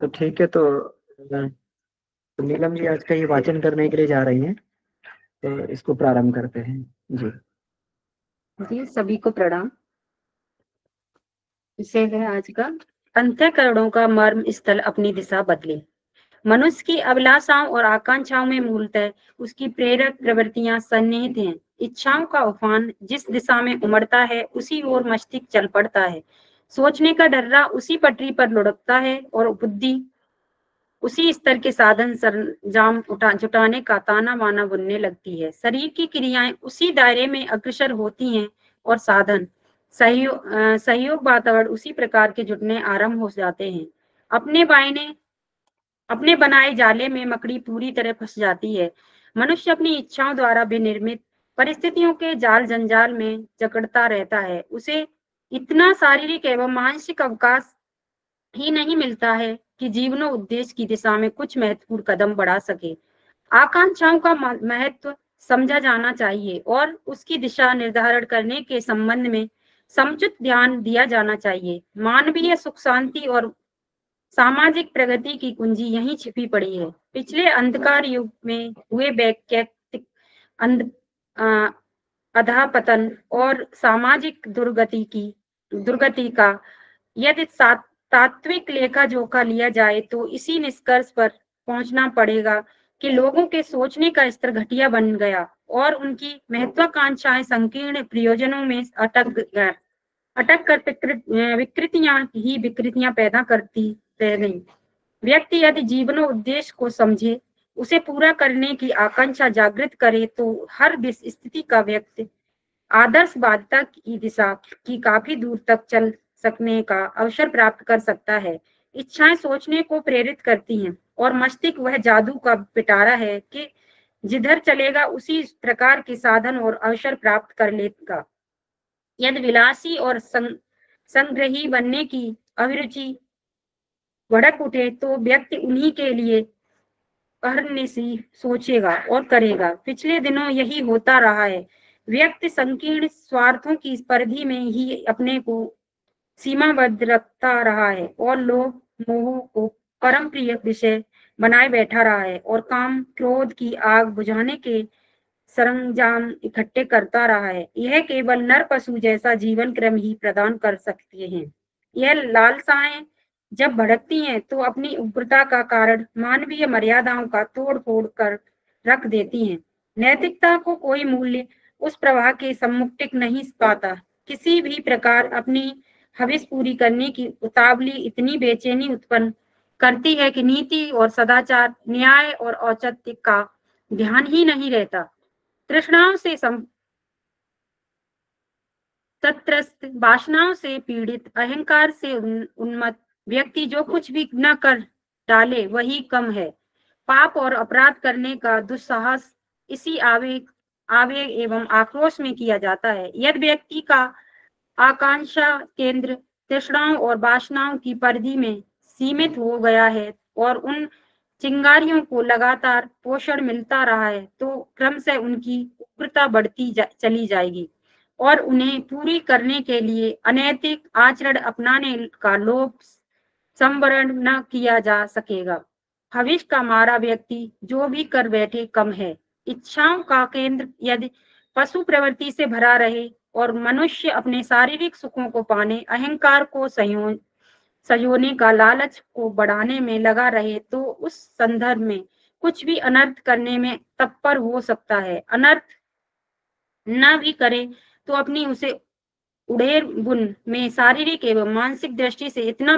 तो ठीक है, तो नीलम जी आज का ये वाचन करने के लिए जा रही हैं, तो इसको प्रारंभ करते हैं। जी। जी, सभी को प्रणाम। विषय है आज का, अंतःकरणों का मर्म स्थल अपनी दिशा बदले। मनुष्य की अभिलाषाओं और आकांक्षाओं में मूलतः उसकी प्रेरक प्रवृत्तियां सन्निहित हैं। इच्छाओं का उफान जिस दिशा में उमड़ता है उसी ओर मस्तिष्क चल पड़ता है। सोचने का डर्रा उसी पटरी पर लुढ़कता है और बुद्धि उसी स्तर के साधन सरंजाम जुटाने का ताना बाना बुनने लगती है। शरीर की क्रियाएं उसी दायरे में अग्रसर होती हैं और साधन सहयोग वातावरण उसी प्रकार के जुटने आरंभ हो जाते हैं। अपने बायने अपने बनाए जाले में मकड़ी पूरी तरह फंस जाती है। मनुष्य अपनी इच्छाओं द्वारा विनिर्मित परिस्थितियों के जाल जंजाल में जकड़ता रहता है। उसे इतना शारीरिक एवं मानसिक अवकाश ही नहीं मिलता है कि जीवनो उद्देश्य की दिशा में कुछ महत्वपूर्ण कदम बढ़ा सके। आकांक्षाओं का महत्व समझा जाना चाहिए और उसकी दिशा निर्धारण करने के संबंध में समुचित ध्यान दिया जाना चाहिए। मानवीय सुख शांति और सामाजिक प्रगति की कुंजी यहीं छिपी पड़ी है। पिछले अंधकार युग में हुए वैज्ञानिक अंध अ, अधःपतन और सामाजिक दुर्गति का यदि तात्विक लेखा जोखा लिया जाए तो इसी निष्कर्ष पर पहुंचना पड़ेगा कि लोगों के सोचने का स्तर घटिया बन गया और उनकी महत्वाकांक्षाएं संकीर्ण प्रयोजनों में अटक कर विकृतियां पैदा करती रह गई। व्यक्ति यदि जीवनो उद्देश्य को समझे, उसे पूरा करने की आकांक्षा जागृत करे तो हर स्थिति का व्यक्ति आदर्शवादिता की दिशा की काफी दूर तक चल सकने का अवसर प्राप्त कर सकता है। इच्छाएं सोचने को प्रेरित करती हैं और मस्तिष्क वह जादू का पिटारा है कि जिधर चलेगा उसी प्रकार के साधन और अवसर प्राप्त कर लेगा। यदि विलासी और संग्रही बनने की अभिरुचि भड़क उठे तो व्यक्ति उन्हीं के लिए अहर्निशि सोचेगा और करेगा। पिछले दिनों यही होता रहा है। व्यक्ति संकीर्ण स्वार्थों की परिधि में ही अपने को सीमाबद्ध रखता रहा है और लोभ मोह को परम प्रिय विषय बनाए बैठा रहा है और काम क्रोध की आग बुझाने के सरंजाम इकट्ठे करता रहा है। यह केवल नर पशु जैसा जीवन क्रम ही प्रदान कर सकते हैं। यह लालसाएं जब भड़कती हैं तो अपनी उग्रता का कारण मानवीय मर्यादाओं का तोड़ फोड़ कर रख देती हैं। नैतिकता को कोई मूल्य उस प्रवाह के सम्मुख टिक नहीं पाता। किसी भी प्रकार अपनी हविस पूरी करने की उतावली इतनी बेचैनी उत्पन्न करती है कि नीति और सदाचार न्याय और औचित्य का ध्यान ही नहीं रहता। तृष्णाओं से तत्रस्त, वासनाओं से पीड़ित, अहंकार से उन्मत्त व्यक्ति जो कुछ भी न कर डाले वही कम है। पाप और अपराध करने का दुस्साहस इसी आवेग एवं आक्रोश में किया जाता है। यदि व्यक्ति का आकांक्षा केंद्र तृष्णाओं और वासनाओं की परिधि में सीमित हो गया है और उन चिंगारियों को लगातार पोषण मिलता रहा है तो क्रमशः उनकी उग्रता बढ़ती चली जाएगी और उन्हें पूरी करने के लिए अनैतिक आचरण अपनाने का लोभ संवरण न किया जा सकेगा। भविष्य का मारा व्यक्ति जो भी कर बैठे कम है। इच्छाओं का केंद्र यदि पशु प्रवृत्ति से भरा रहे और मनुष्य अपने शारीरिक सुखों को पाने अहंकार को सजोने का लालच को बढ़ाने में लगा रहे तो उस संदर्भ में कुछ भी अनर्थ करने में तत्पर हो सकता है। अनर्थ न भी करे तो अपनी उसे उड़ेर बुन में शारीरिक एवं मानसिक दृष्टि से इतना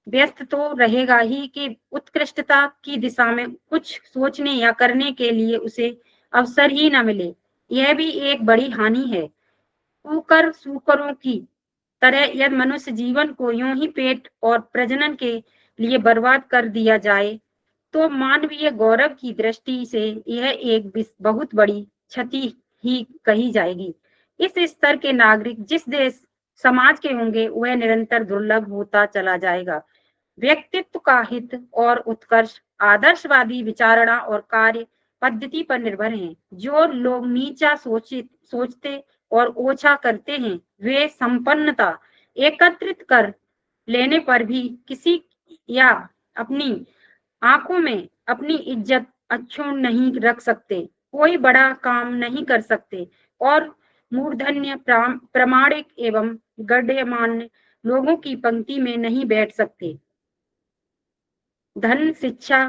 व्यस्त तो रहेगा ही कि उत्कृष्टता की दिशा में कुछ सोचने या करने के लिए उसे अवसर ही न मिले। यह भी एक बड़ी हानि है। कुकर सूकरों की तरह यदि मनुष्य जीवन को यूं ही पेट और प्रजनन के लिए बर्बाद कर दिया जाए तो मानवीय गौरव की दृष्टि से यह एक बहुत बड़ी क्षति ही कही जाएगी। इस स्तर के नागरिक जिस देश समाज के होंगे वह निरंतर दुर्लभ होता चला जाएगा। व्यक्तित्व का हित और उत्कर्ष आदर्शवादी विचारणा और कार्य पद्धति पर निर्भर है। जो लोग नीचा सोचते और ओछा करते हैं वे संपन्नता एकत्रित कर लेने पर भी किसी या अपनी आंखों में अपनी इज्जत अक्षुण्ण नहीं रख सकते, कोई बड़ा काम नहीं कर सकते और मूर्धन्य प्रामाणिक एवं गण्यमान्य लोगों की पंक्ति में नहीं बैठ सकते। धन, शिक्षा,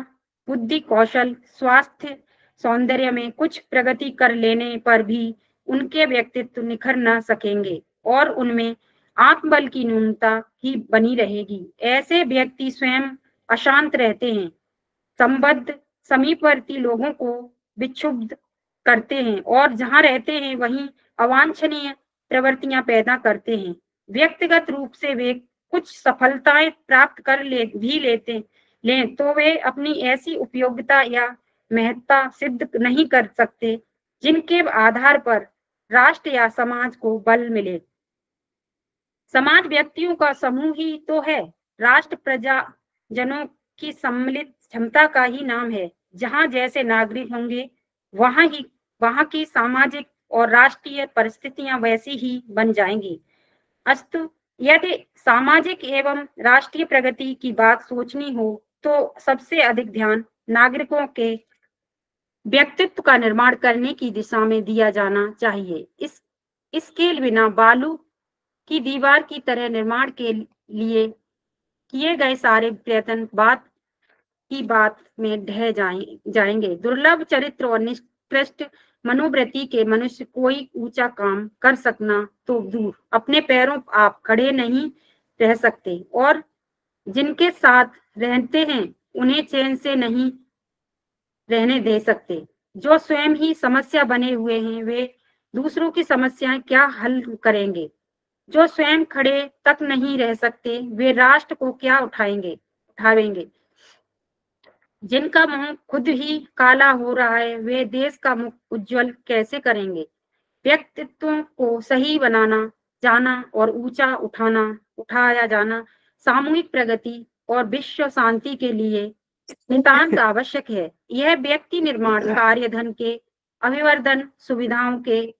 बुद्धि, कौशल, स्वास्थ्य, सौंदर्य में कुछ प्रगति कर लेने पर भी उनके व्यक्तित्व निखर न सकेंगे और उनमें आत्मबल की न्यूनता ही बनी रहेगी। ऐसे व्यक्ति स्वयं अशांत रहते हैं, संबद्ध समीपवर्ती लोगों को विक्षुब्ध करते हैं और जहां रहते हैं वहीं अवांछनीय प्रवृत्तियां पैदा करते हैं। व्यक्तिगत रूप से वे कुछ सफलताएं प्राप्त कर लें तो वे अपनी ऐसी उपयोगिता या महत्ता सिद्ध नहीं कर सकते जिनके आधार पर राष्ट्र या समाज को बल मिले। समाज व्यक्तियों का समूह ही तो है। राष्ट्र प्रजा जनों की सम्मिलित क्षमता का ही नाम है। जहां जैसे नागरिक होंगे वहां की सामाजिक और राष्ट्रीय परिस्थितियां वैसी ही बन जाएंगी। अस्तु यदि सामाजिक एवं राष्ट्रीय प्रगति की बात सोचनी हो तो सबसे अधिक ध्यान नागरिकों के व्यक्तित्व का निर्माण करने की दिशा में दिया जाना चाहिए। इसके बिना बालू की दीवार की तरह निर्माण के लिए किए गए सारे प्रयत्न बात में ढह जाएंगे। दुर्लभ चरित्र और निकृष्ट मनोवृत्ति के मनुष्य कोई ऊंचा काम कर सकना तो दूर अपने पैरों आप खड़े नहीं रह सकते और जिनके साथ रहते हैं उन्हें चैन से नहीं रहने दे सकते। जो स्वयं ही समस्या बने हुए हैं वे दूसरों की समस्याएं क्या हल करेंगे। जो स्वयं खड़े तक नहीं रह सकते वे राष्ट्र को क्या उठावेंगे। जिनका मुंह खुद ही काला हो रहा है वे देश का मुख उज्जवल कैसे करेंगे। व्यक्तित्वों को सही बनाना जाना और उठाया जाना सामूहिक प्रगति और विश्व शांति के लिए नितांत आवश्यक है। यह व्यक्ति निर्माण कार्य धन के अभिवर्धन, सुविधाओं के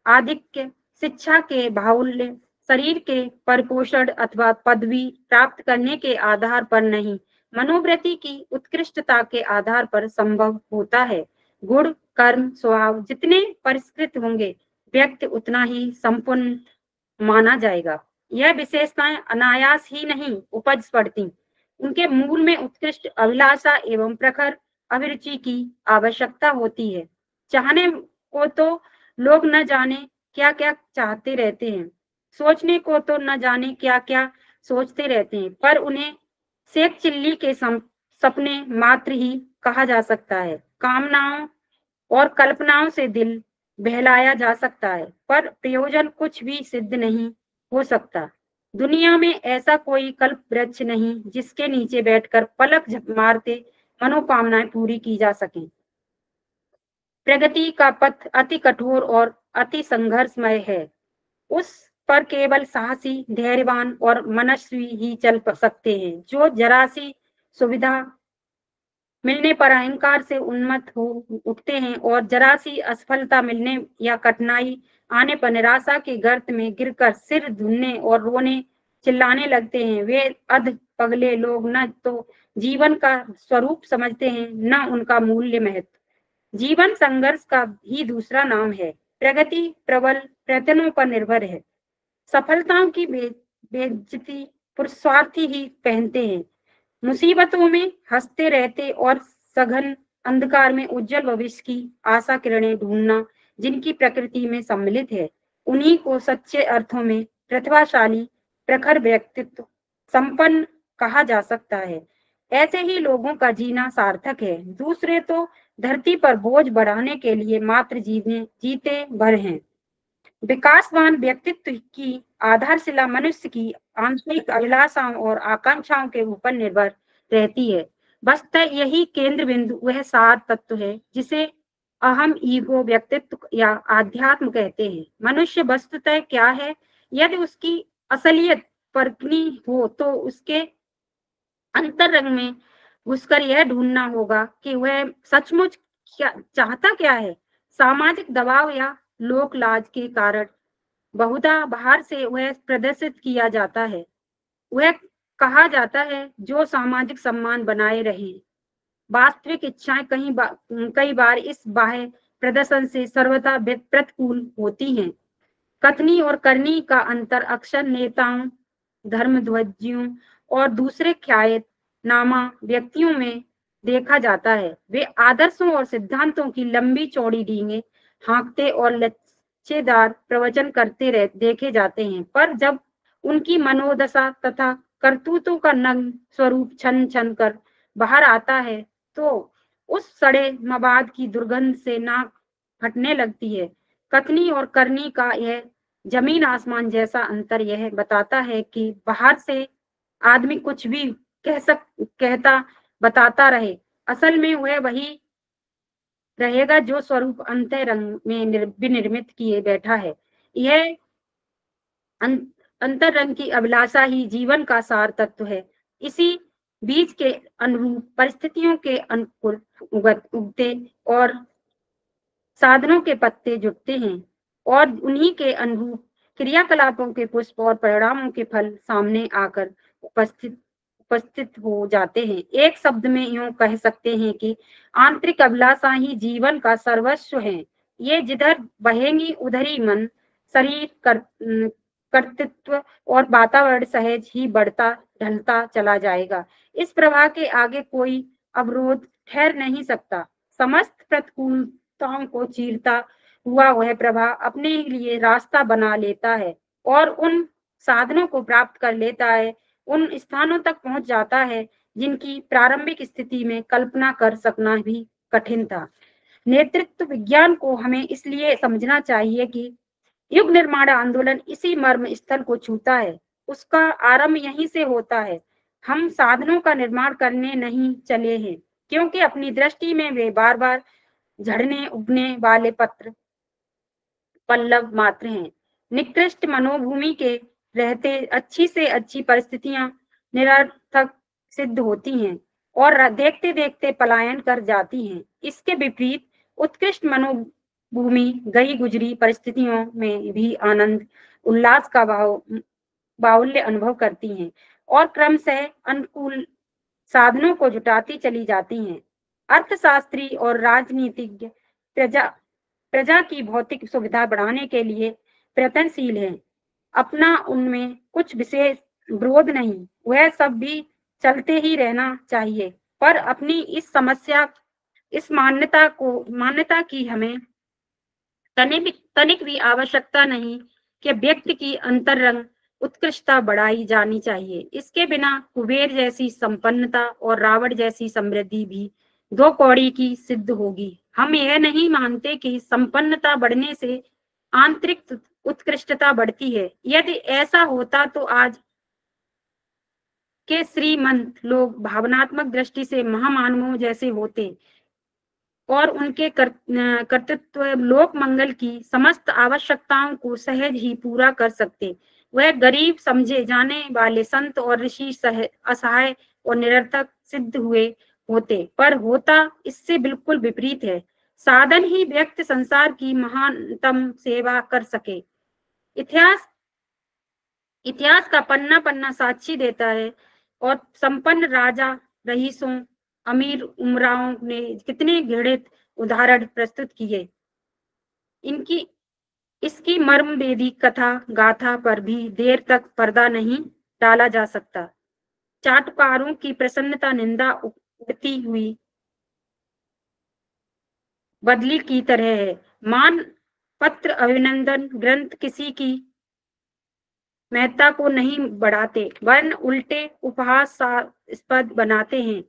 आधिक्य, शिक्षा के बाहुल्य, शरीर के परिपोषण अथवा पदवी प्राप्त करने के आधार पर नहीं, मनोवृत्ति की उत्कृष्टता के आधार पर संभव होता है। गुण, कर्म, स्वभाव जितने परिष्कृत होंगे व्यक्ति उतना ही संपूर्ण माना जाएगा। यह विशेषताएं अनायास ही नहीं उपज पड़ती, उनके मूल में उत्कृष्ट अभिलाषा एवं प्रखर अभिरुचि की आवश्यकता होती है। चाहने को तो लोग न जाने क्या क्या चाहते रहते हैं, सोचने को तो न जाने क्या क्या सोचते रहते हैं, पर उन्हें सेक चिल्ली के सपने मात्र ही कहा जा सकता है। कामनाओं और कल्पनाओं से दिल बहलाया जा सकता है पर प्रयोजन कुछ भी सिद्ध नहीं हो सकता। दुनिया में ऐसा कोई कल्प वृक्ष नहीं जिसके नीचे बैठकर पलक मारते मनोकामनाएं पूरी की जा सकें। प्रगति का पथ अति कठोर और अति संघर्षमय है। उस पर केवल साहसी, धैर्यवान और मनस्वी ही चल सकते हैं। जो जरा सी सुविधा मिलने पर अहंकार से उन्मत्त हो उठते हैं और जरा सी असफलता मिलने या कठिनाई आने पर निराशा के गर्त में गिरकर सिर धुनने और रोने चिल्लाने लगते हैं। वे अध पगले लोग न तो जीवन का स्वरूप समझते हैं न उनका मूल्य महत्व। जीवन संघर्ष का ही दूसरा नाम है। प्रगति प्रबल प्रयत्नों पर निर्भर है। सफलताओं की बेइज्जती पुरुषार्थी ही पहनते हैं। मुसीबतों में हंसते रहते और सघन अंधकार में उज्जवल भविष्य की आशा किरणें ढूंढना जिनकी प्रकृति में सम्मिलित है, उन्हीं को सच्चे अर्थों में प्रतिभाशाली, प्रखर व्यक्तित्व संपन्न कहा जा सकता है। ऐसे ही लोगों का जीना सार्थक है। दूसरे तो धरती पर बोझ बढ़ाने के लिए मात्र जीते भर हैं। विकासवान व्यक्तित्व की आधारशिला मनुष्य की आंतरिक अभिलाषाओं और आकांक्षाओं के ऊपर निर्भर रहती है। वस्तुतः यही केंद्र बिंदु वह सार तत्व है जिसे अहम, ईगो, व्यक्तित्व या आध्यात्म कहते हैं। मनुष्य वस्तुतः क्या है, यदि उसकी असलियत परखनी हो तो उसके अंतरंग में घुसकर यह ढूंढना होगा कि वह सचमुच चाहता क्या है। सामाजिक दबाव या लोक लाज के कारण बहुधा बाहर से वह प्रदर्शित किया जाता है। वह कहा जाता है जो सामाजिक सम्मान बनाए रहे। वास्तविक इच्छाएं कई बार इस बाह्य प्रदर्शन से सर्वथा प्रतिकूल होती हैं। कथनी और करनी का अंतर अक्सर नेताओं, धर्मध्वजियों और दूसरे ख्यातनामा व्यक्तियों में देखा जाता है। वे आदर्शों और सिद्धांतों की लंबी चौड़ी डींगे हाँकते और लच्छेदार प्रवचन करते देखे जाते हैं, पर जब उनकी मनोदशा तथा करतूतों का नग्न स्वरूप छन छन कर बाहर आता है, तो उस सड़े मवाद की दुर्गंध से नाक फटने लगती है। कथनी और करनी का यह जमीन आसमान जैसा अंतर यह बताता है कि बाहर से आदमी कुछ भी कहता बताता रहे, असल में वह वही रहेगा जो स्वरूप अंतरंग में विनिर्मित किए बैठा है। यह अंतरंग की अभिलाषा ही जीवन का सार तत्व है। इसी बीज के अनुरूप परिस्थितियों के अनुकूल उगते और साधनों के पत्ते जुटते हैं और उन्हीं के अनुरूप क्रियाकलापों के पुष्प और परिणामों के फल सामने आकर उपस्थित हो जाते हैं। एक शब्द में यूं कह सकते हैं कि आंतरिक अभिलाषा ही जीवन का सर्वस्व है। ये जिधर बहेंगी उधर ही मन, शरीर, कर्तृत्व और वातावरण सहज ही बढ़ता ढलता चला जाएगा। इस प्रवाह के आगे कोई अवरोध ठहर नहीं सकता। समस्त प्रतिकूलताओं को चीरता हुआ वह प्रवाह अपने लिए रास्ता बना लेता है और उन साधनों को प्राप्त कर लेता है, उन स्थानों तक पहुंच जाता है जिनकी प्रारंभिक स्थिति में कल्पना कर सकना भी कठिन था। नेतृत्व विज्ञान को हमें इसलिए समझना चाहिए कि युग निर्माण आंदोलन इसी मर्म स्थल को छूता है। उसका आरंभ यहीं से होता है। हम साधनों का निर्माण करने नहीं चले हैं, क्योंकि अपनी दृष्टि में वे बार बार झड़ने उगने वाले पत्र पल्लव मात्र हैं। निकृष्ट मनोभूमि के रहते अच्छी से अच्छी परिस्थितियां निरर्थक सिद्ध होती हैं और देखते देखते पलायन कर जाती हैं। इसके विपरीत उत्कृष्ट मनोभूमि गई गुजरी परिस्थितियों में भी आनंद उल्लास का बाहुल्य अनुभव करती हैं और क्रमशः अनुकूल साधनों को जुटाती चली जाती हैं। अर्थशास्त्री और राजनीतिज्ञ प्रजा की भौतिक सुविधा बढ़ाने के लिए प्रयत्नशील हैं। अपना उनमें कुछ विशेष विरोध नहीं, वह सब भी चलते ही रहना चाहिए, पर अपनी इस मान्यता की हमें तनिक भी आवश्यकता नहीं कि व्यक्ति की अंतरंग उत्कृष्टता बढ़ाई जानी चाहिए। इसके बिना कुबेर जैसी संपन्नता और रावण जैसी समृद्धि भी दो कौड़ी की सिद्ध होगी। हम यह नहीं मानते कि संपन्नता बढ़ने से आंतरिक उत्कृष्टता बढ़ती है। यदि ऐसा होता तो आज के श्रीमंत लोग भावनात्मक दृष्टि से महामानवों जैसे होते और उनके कर्तृत्व लोक मंगल की समस्त आवश्यकताओं को सहज ही पूरा कर सकते। वह गरीब समझे जाने वाले संत और ऋषि असहाय और निरर्थक सिद्ध हुए होते, पर होता इससे बिल्कुल विपरीत है। साधन ही व्यक्ति संसार की महानतम सेवा कर सके। इतिहास का पन्ना पन्ना साक्षी देता है और संपन्न राजा रईसों अमीर उमराओं ने कितने घृणित उदाहरण प्रस्तुत किए। इसकी मर्मभेदी कथा गाथा पर भी देर तक पर्दा नहीं डाला जा सकता। चाटुकारों की प्रसन्नता निंदा उड़ती हुई बदली की तरह है। मान पत्र अभिनंदन ग्रंथ किसी की महत्ता को नहीं बढ़ाते, वरन उल्टे उपहासास्पद बनाते हैं।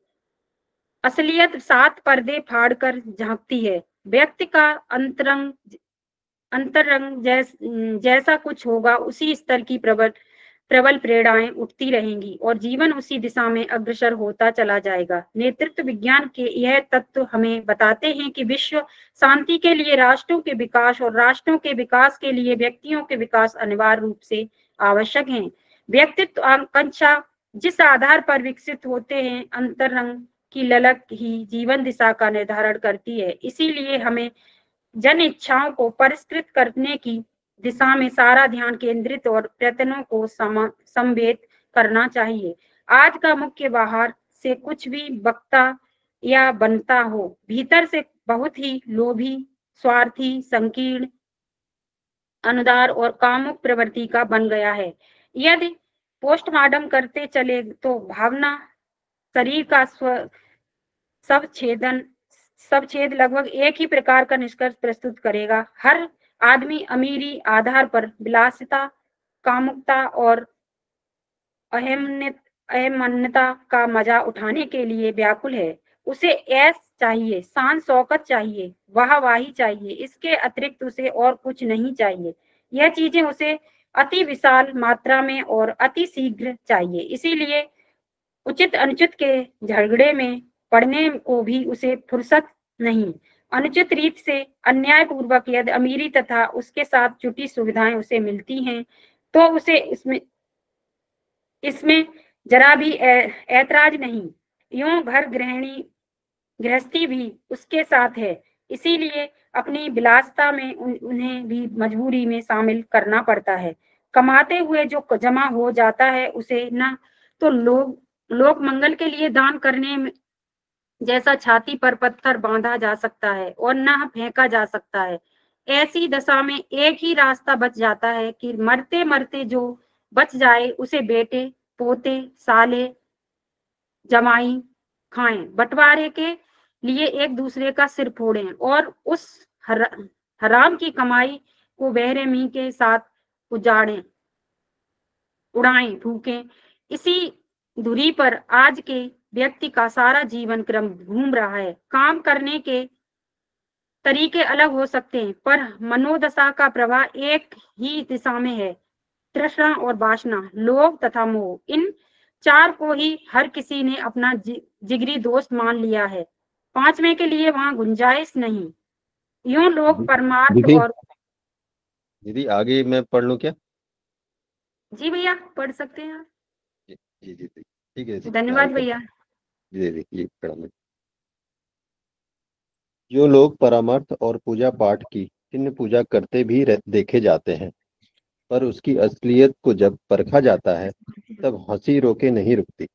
असलियत सात पर्दे फाड़कर झांकती है। व्यक्ति का अंतरंग जैसा कुछ होगा, उसी स्तर की प्रबल प्रेरणाएं उठती रहेंगी और जीवन उसी दिशा में अग्रसर होता चला जाएगा। नेतृत्व विज्ञान के यह तत्व हमें बताते हैं कि विश्व शांति के लिए राष्ट्रों के विकास और राष्ट्रों के विकास के लिए व्यक्तियों के विकास अनिवार्य रूप से आवश्यक हैं। व्यक्तित्व आकांक्षा जिस आधार पर विकसित होते हैं, अंतरंग की ललक ही जीवन दिशा का निर्धारण करती है। इसीलिए हमें जन इच्छाओं को परिष्कृत करने की दिशा में सारा ध्यान केंद्रित और प्रयत्नों को समवेत करना चाहिए। आज का मुख्य बाहर से कुछ भी बकता या बनता हो, भीतर से बहुत ही लोभी, स्वार्थी, संकीर्ण, अनुदार और कामुक प्रवृत्ति का बन गया है। यदि पोस्टमार्टम करते चले तो भावना शरीर का सब छेद लगभग एक ही प्रकार का निष्कर्ष प्रस्तुत करेगा। हर आदमी अमीरी आधार पर विलासिता, कामुकता और अहमन्यता का मजा उठाने के लिए व्याकुल है। उसे ऐश चाहिए, शान शौकत चाहिए, वाहवाही चाहिए, इसके अतिरिक्त उसे और कुछ नहीं चाहिए। यह चीजें उसे अति विशाल मात्रा में और अति शीघ्र चाहिए। इसीलिए उचित अनुचित के झगड़े में पड़ने को भी उसे फुर्सत नहीं। अनुचित रीत से अन्यायपूर्वक यदि अमीरी तथा उसके साथ जुटी सुविधाएं उसे मिलती हैं तो उसे इसमें इसमें जरा भी ऐतराज नहीं। यूं घर गृहस्थी भी उसके साथ है, इसीलिए अपनी विलासिता में उन्हें भी मजबूरी में शामिल करना पड़ता है। कमाते हुए जो जमा हो जाता है उसे न तो लोक मंगल के लिए दान करने जैसा छाती पर पत्थर बांधा जा सकता है और न फेंका जा सकता है। ऐसी दशा में एक ही रास्ता बच जाता है कि मरते मरते जो बच जाए उसे बेटे, पोते, साले, जमाई खाएं, बंटवारे के लिए एक दूसरे का सिर फोड़ें और उस हराम की कमाई को बेरहमी के साथ उजाड़ें, उड़ाएं, फूकें। इसी दूरी पर आज के व्यक्ति का सारा जीवन क्रम घूम रहा है। काम करने के तरीके अलग हो सकते हैं पर मनोदशा का प्रवाह एक ही दिशा में है। तृष्णा और वासना, लोभ तथा मोह, इन चार को ही हर किसी ने अपना जिगरी दोस्त मान लिया है। पांचवें के लिए वहां गुंजाइश नहीं। यूं लोग परमार्थ दीदी और दीदी आगे मैं पढ़ लूं क्या? जी भैया पढ़ सकते हैं आप। जी जी जी जी, ठीक है दीदी, आगे धन्यवाद पढ़। भैया। जी दीदी, ये पढ़ा मैं। जो लोग परमार्थ और पूजा पाठ की चिन्ह पूजा करते भी देखे जाते हैं, पर उसकी असलियत को जब परखा जाता है तब हंसी रोके नहीं रुकती।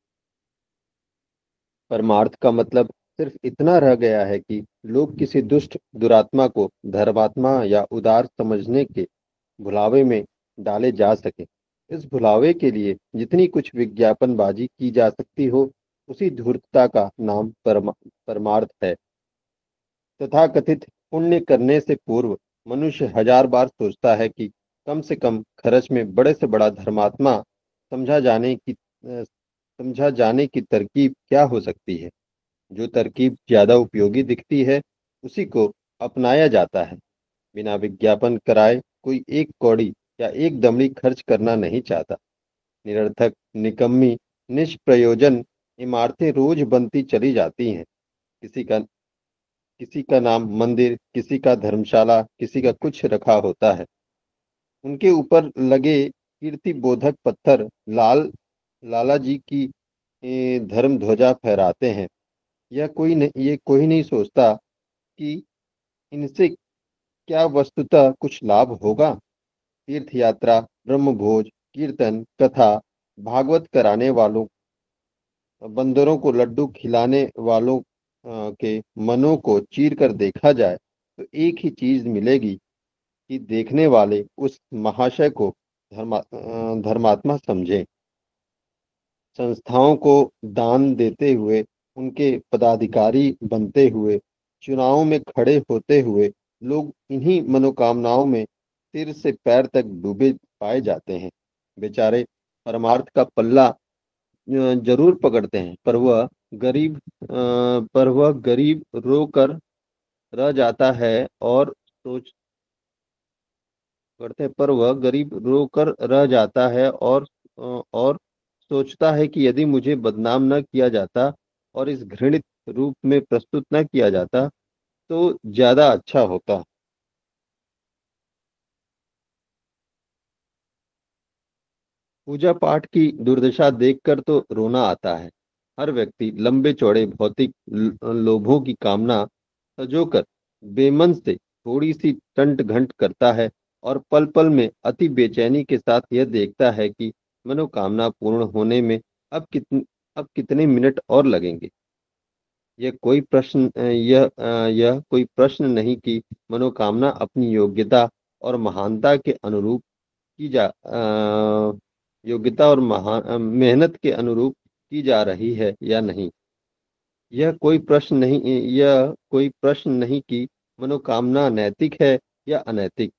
परमार्थ का मतलब सिर्फ इतना रह गया है कि लोग किसी दुष्ट दुरात्मा को धर्मात्मा या उदार समझने के भुलावे में डाले जा सके। इस भुलावे के लिए जितनी कुछ विज्ञापनबाजी की जा सकती हो, उसी धूर्तता का नाम परमार्थ है। तथाकथित पुण्य करने से पूर्व मनुष्य हजार बार सोचता है कि कम से कम खर्च में बड़े से बड़ा धर्मात्मा समझा जाने की तरकीब क्या हो सकती है। जो तरकीब ज्यादा उपयोगी दिखती है उसी को अपनाया जाता है। बिना विज्ञापन कराए कोई एक कौड़ी या एक दमड़ी खर्च करना नहीं चाहता। निरर्थक, निकम्मी, निष्प्रयोजन इमारतें रोज बनती चली जाती हैं। किसी का नाम मंदिर, किसी का धर्मशाला, किसी का कुछ रखा होता है। उनके ऊपर लगे कीर्ति बोधक पत्थर लाला जी की धर्म ध्वजा फहराते हैं। ये कोई नहीं सोचता कि इनसे क्या वस्तुतः कुछ लाभ होगा। तीर्थ यात्रा, ब्रह्मभोज, कीर्तन, कथा, भागवत कराने वालों, बंदरों को लड्डू खिलाने वालों के मनों को चीर कर देखा जाए तो एक ही चीज मिलेगी कि देखने वाले उस महाशय को धर्मात्मा समझें। संस्थाओं को दान देते हुए, उनके पदाधिकारी बनते हुए, चुनावों में खड़े होते हुए लोग इन्हीं मनोकामनाओं में सिर से पैर तक डूबे पाए जाते हैं। बेचारे परमार्थ का पल्ला जरूर पकड़ते हैं, पर वह गरीब रो कर रह जाता है और सोच करते पर वह गरीब रो कर रह जाता है और सोचता है कि यदि मुझे बदनाम न किया जाता और इस घृणित रूप में प्रस्तुत न किया जाता तो ज्यादा अच्छा होता। पूजा पाठ की दुर्दशा देखकर तो रोना आता है। हर व्यक्ति लंबे चौड़े भौतिक लोभों की कामना सजोकर बेमन से थोड़ी सी टंट घंट करता है और पल पल में अति बेचैनी के साथ यह देखता है कि मनोकामना पूर्ण होने में अब कितने मिनट और लगेंगे? यह कोई प्रश्न नहीं कि मनोकामना अपनी योग्यता और महानता के अनुरूप की जा योग्यता और मेहनत के अनुरूप की जा रही है या नहीं। यह कोई प्रश्न नहीं कि मनोकामना नैतिक है या अनैतिक।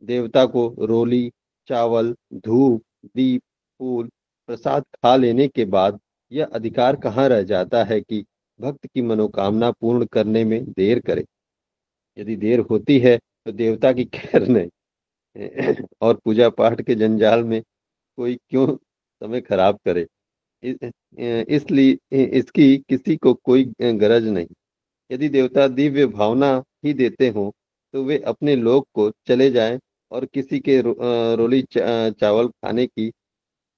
देवता को रोली, चावल, धूप, दीप, फूल, प्रसाद खा लेने के बाद यह अधिकार कहाँ रह जाता है कि भक्त की मनोकामना पूर्ण करने में देर करे। यदि देर होती है तो देवता की खैर नहीं और पूजा पाठ के जंजाल में कोई क्यों समय खराब करे। इसलिए इसकी किसी को कोई गरज नहीं। यदि देवता दिव्य भावना ही देते हों तो वे अपने लोक को चले जाएं और किसी के रोली चावल खाने की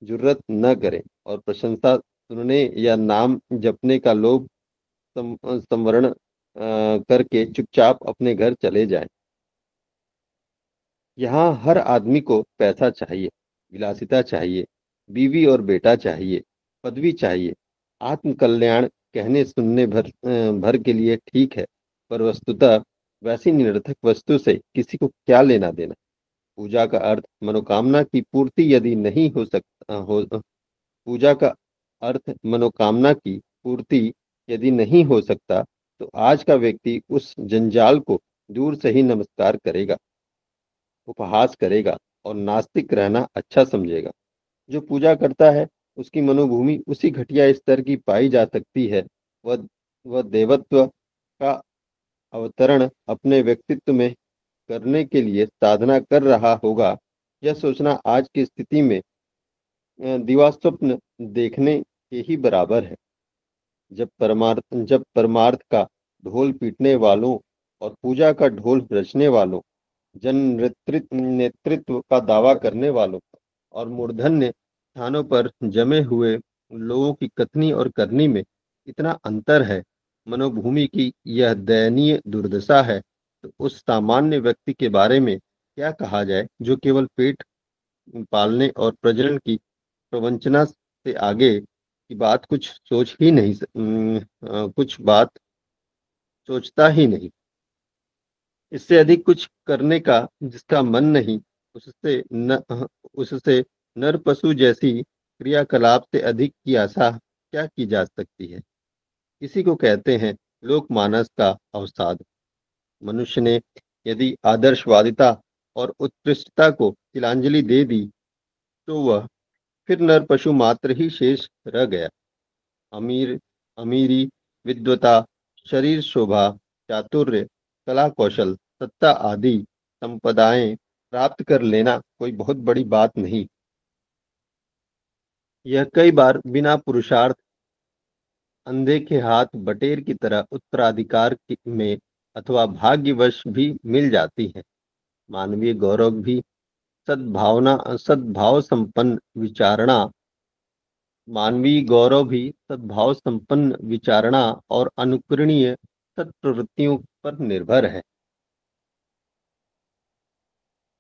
जुर्रत न करें और प्रशंसा सुनने या नाम जपने का लोभ संवरण करके चुपचाप अपने घर चले जाएं। यहाँ हर आदमी को पैसा चाहिए, विलासिता चाहिए, बीवी और बेटा चाहिए, पदवी चाहिए। आत्म कल्याण कहने सुनने भर के लिए ठीक है, पर वस्तुतः वैसी निरर्थक वस्तु से किसी को क्या लेना देना। पूजा का अर्थ मनोकामना की पूर्ति यदि नहीं हो सकता हो पूजा का अर्थ मनोकामना की पूर्ति यदि नहीं हो सकता तो आज का व्यक्ति उस जंजाल को दूर से ही नमस्कार करेगा, उपहास करेगा और नास्तिक रहना अच्छा समझेगा। जो पूजा करता है उसकी मनोभूमि उसी घटिया स्तर की पाई जा सकती है। वह देवत्व का अवतरण अपने व्यक्तित्व में करने के लिए साधना कर रहा होगा। यह सोचना आज की स्थिति में दिवा स्वप्न देखने के ही बराबर है। जब परमार्थ का ढोल पीटने वालों और पूजा का ढोल रचने वालों, जन नेतृत्व का दावा करने वालों और मूर्धन्य स्थानों पर जमे हुए लोगों की कथनी और करनी में इतना अंतर है, मनोभूमि की यह दयनीय दुर्दशा है, तो उस सामान्य व्यक्ति के बारे में क्या कहा जाए जो केवल पेट पालने और प्रजनन की प्रवंचना से आगे की बात कुछ बात सोचता ही नहीं। इससे अधिक कुछ करने का जिसका मन नहीं, उससे नर पशु जैसी क्रियाकलाप से अधिक की आशा क्या की जा सकती है। इसी को कहते हैं लोकमानस का अवसाद। मनुष्य ने यदि आदर्शवादिता और उत्कृष्टता को तिलांजलि दे दी तो वह फिर नर पशु मात्र ही शेष रह गया। अमीरी, विद्वता, शरीर शोभा, चातुर्य, कला कौशल, सत्ता आदि संपदाएं प्राप्त कर लेना कोई बहुत बड़ी बात नहीं। यह कई बार बिना पुरुषार्थ अंधे के हाथ बटेर की तरह उत्तराधिकार में अथवा भाग्यवश भी मिल जाती है। मानवीय गौरव भी सद्भाव संपन्न विचारणा और अनुकरणीय सत्प्रवृत्तियों पर निर्भर है।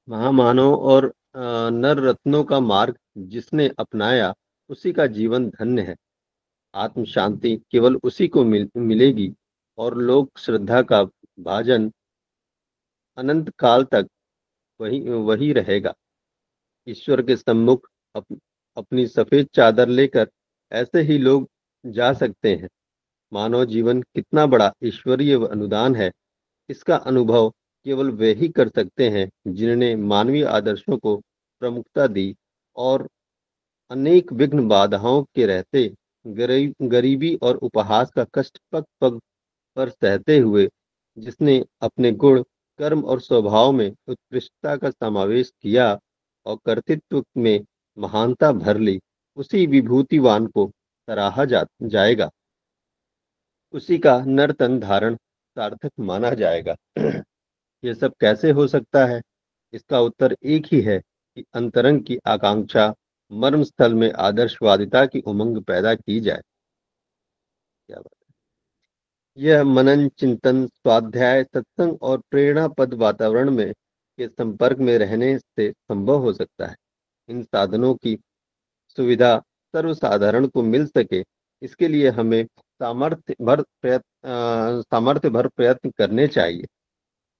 महामानव और नर रत्नों का मार्ग जिसने अपनाया उसी का जीवन धन्य है। आत्म शांति केवल उसी को मिलेगी और लोक श्रद्धा का भाजन अनंत काल तक वही रहेगा। ईश्वर के सम्मुख अपनी सफेद चादर लेकर ऐसे ही लोग जा सकते हैं। मानव जीवन कितना बड़ा ईश्वरीय अनुदान है, इसका अनुभव केवल वे ही कर सकते हैं जिन्होंने मानवीय आदर्शों को प्रमुखता दी और अनेक विघ्न बाधाओं के रहते गरीबी और उपहास का कष्ट पग पग पर सहते हुए जिसने अपने गुण, कर्म और स्वभाव में उत्कृष्टता का समावेश किया और कर्तृत्व में महानता भर ली, उसी विभूतिवान को सराहा जाएगा, उसी का नर्तन धारण सार्थक माना जाएगा। यह सब कैसे हो सकता है? इसका उत्तर एक ही है कि अंतरंग की आकांक्षा मर्म स्थल में आदर्शवादिता की उमंग पैदा की जाए। क्या बात है। यह मनन, चिंतन, स्वाध्याय, सत्संग और प्रेरणापद वातावरण में के संपर्क में रहने से संभव हो सकता है। इन साधनों की सुविधा सर्वसाधारण को मिल सके, इसके लिए हमें सामर्थ्य भर प्रयत्न करने चाहिए।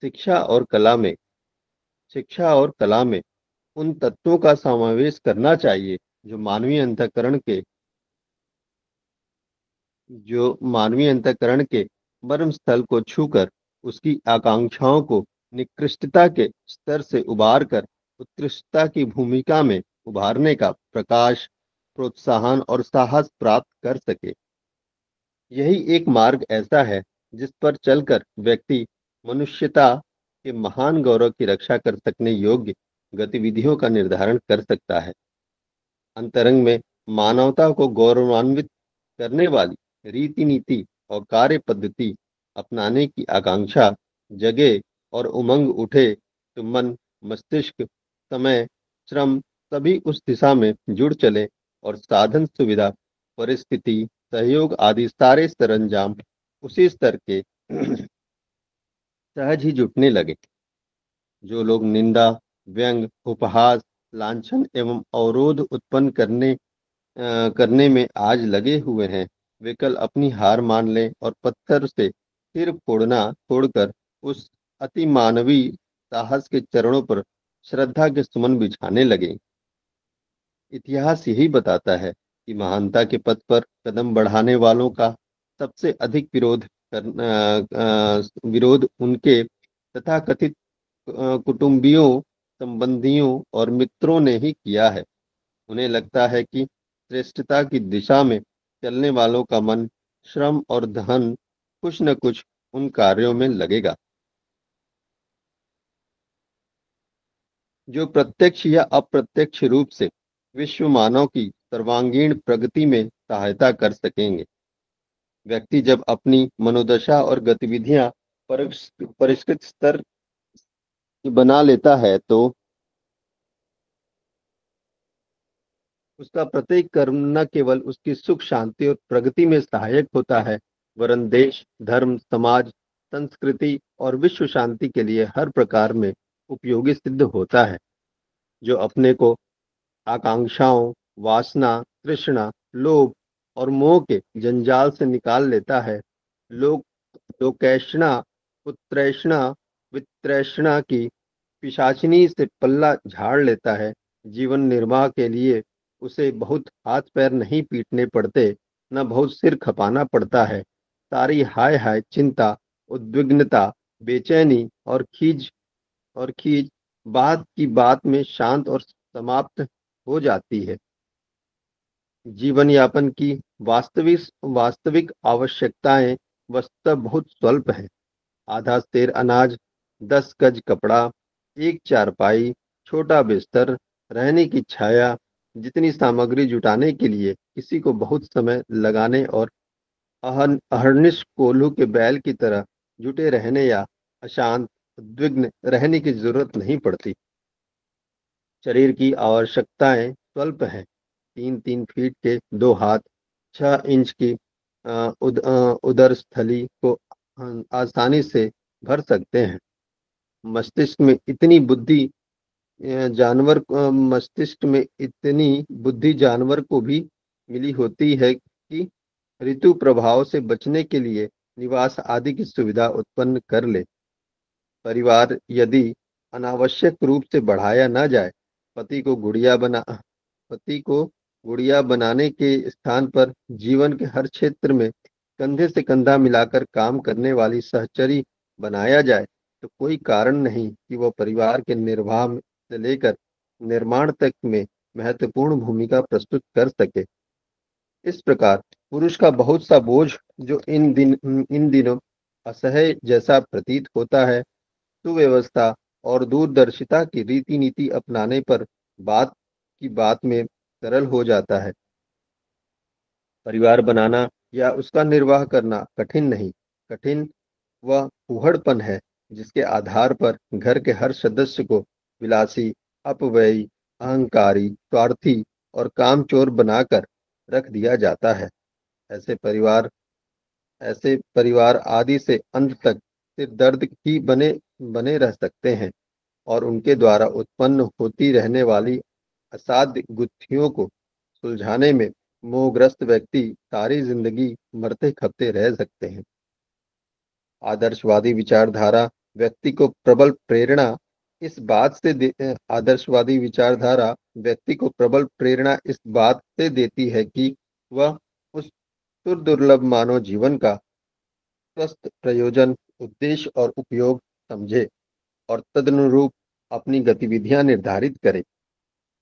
शिक्षा और कला में उन तत्वों का समावेश करना चाहिए जो मानवीय अंतःकरण के मर्म स्थल को छूकर उसकी आकांक्षाओं को निकृष्टता के स्तर से उबार कर उत्कृष्टता की भूमिका में उभारने का प्रकाश, प्रोत्साहन और साहस प्राप्त कर सके। यही एक मार्ग ऐसा है जिस पर चलकर व्यक्ति मनुष्यता के महान गौरव की रक्षा कर सकने योग्य गतिविधियों का निर्धारण कर सकता है। अंतरंग में मानवता को गौरवान्वित करने वाली रीति नीति और कार्य पद्धति अपनाने की आकांक्षा जगे और उमंग उठे तो मन, मस्तिष्क, समय, श्रम सभी उस दिशा में जुड़ चले और साधन, सुविधा, परिस्थिति, सहयोग आदि सारे सरंजाम उसी स्तर के सहज ही जुटने लगे। जो लोग निंदा, व्यंग, उपहास, लांछन एवं अवरोध उत्पन्न करने में आज लगे हुए हैं, वे कल अपनी हार मान लें और पत्थर से सिर छोड़कर उस अति मानवीय साहस के चरणों पर श्रद्धा के सुमन बिछाने लगे। इतिहास यही बताता है कि महानता के पथ पर कदम बढ़ाने वालों का सबसे अधिक विरोध उनके तथाकथित कुटुंबियों, संबंधियों और मित्रों ने ही किया है। उन्हें लगता है कि श्रेष्ठता की दिशा में चलने वालों का मन, श्रम और धन कुछ न कुछ उन कार्यों में लगेगा जो प्रत्यक्ष या अप्रत्यक्ष रूप से विश्व मानव की सर्वांगीण प्रगति में सहायता कर सकेंगे। व्यक्ति जब अपनी मनोदशा और गतिविधियां परिष्कृत स्तर की बना लेता है तो उसका प्रत्येक कर्म न केवल उसकी सुख, शांति और प्रगति में सहायक होता है, वरन देश, धर्म, समाज, संस्कृति और विश्व शांति के लिए हर प्रकार में उपयोगी सिद्ध होता है। जो अपने को आकांक्षाओं, वासना, तृष्णा, लोभ और मोह के जंजाल से निकाल लेता है, लोक लोकैष्णा, उत्तैष्णा, वितृष्णा की पिशाचिनी से पल्ला झाड़ लेता है, जीवन निर्वाह के लिए उसे बहुत हाथ पैर नहीं पीटने पड़ते, न बहुत सिर खपाना पड़ता है। सारी हाय हाय चिंता, उद्विग्नता, बेचैनी और खीज बात की बात में शांत और समाप्त हो जाती है। जीवन यापन की वास्तविक आवश्यकताएं वस्तुतः बहुत स्वल्प हैं। आधा सेर अनाज, 10 गज कपड़ा, एक चारपाई, छोटा बिस्तर, रहने की छाया, जितनी सामग्री जुटाने के लिए किसी को बहुत समय लगाने और अहर्निश कोल्हू के बैल की तरह जुटे रहने या अशांत, उद्विग्न रहने की जरूरत नहीं पड़ती। शरीर की आवश्यकताएं स्वल्प हैं। 3-3 फीट के 2 हाथ, 6 इंच की उदर स्थली को आसानी से भर सकते हैं। मस्तिष्क में इतनी बुद्धि जानवर को भी मिली होती है कि ऋतु प्रभाव से बचने के लिए निवास आदि की सुविधा उत्पन्न कर ले। परिवार यदि अनावश्यक रूप से बढ़ाया न जाए, पति को गुड़िया बनाने के स्थान पर जीवन के हर क्षेत्र में कंधे से कंधा मिलाकर काम करने वाली सहचरी बनाया जाए, तो कोई कारण नहीं कि वह परिवार के निर्वाह से लेकर निर्माण तक में महत्वपूर्ण भूमिका प्रस्तुत कर सके। इस प्रकार पुरुष का बहुत सा बोझ जो इन दिनों असह्य जैसा प्रतीत होता है, सुव्यवस्था और दूरदर्शिता की रीति नीति अपनाने पर बात में सरल हो जाता है। परिवार बनाना या उसका निर्वाह करना कठिन नहीं, कठिन वह फूहड़पन है जिसके आधार पर घर के हर सदस्य को विलासी, अपव्ययी, अहंकारी, स्वार्थी और कामचोर बनाकर रख दिया जाता है। ऐसे परिवार आदि से अंत तक सिर्फ दर्द ही बने रह सकते हैं और उनके द्वारा उत्पन्न होती रहने वाली असाध्य गुत्थियों को सुलझाने में मोहग्रस्त व्यक्ति सारी जिंदगी मरते खपते रह सकते हैं। आदर्शवादी विचारधारा व्यक्ति को प्रबल प्रेरणा इस बात से आदर्शवादी विचारधारा व्यक्ति को प्रबल प्रेरणा इस बात से देती है कि वह उस दुर्लभ मानव जीवन का स्वस्थ प्रयोजन, उद्देश्य और उपयोग समझे और तदनुरूप अपनी गतिविधियां निर्धारित करे।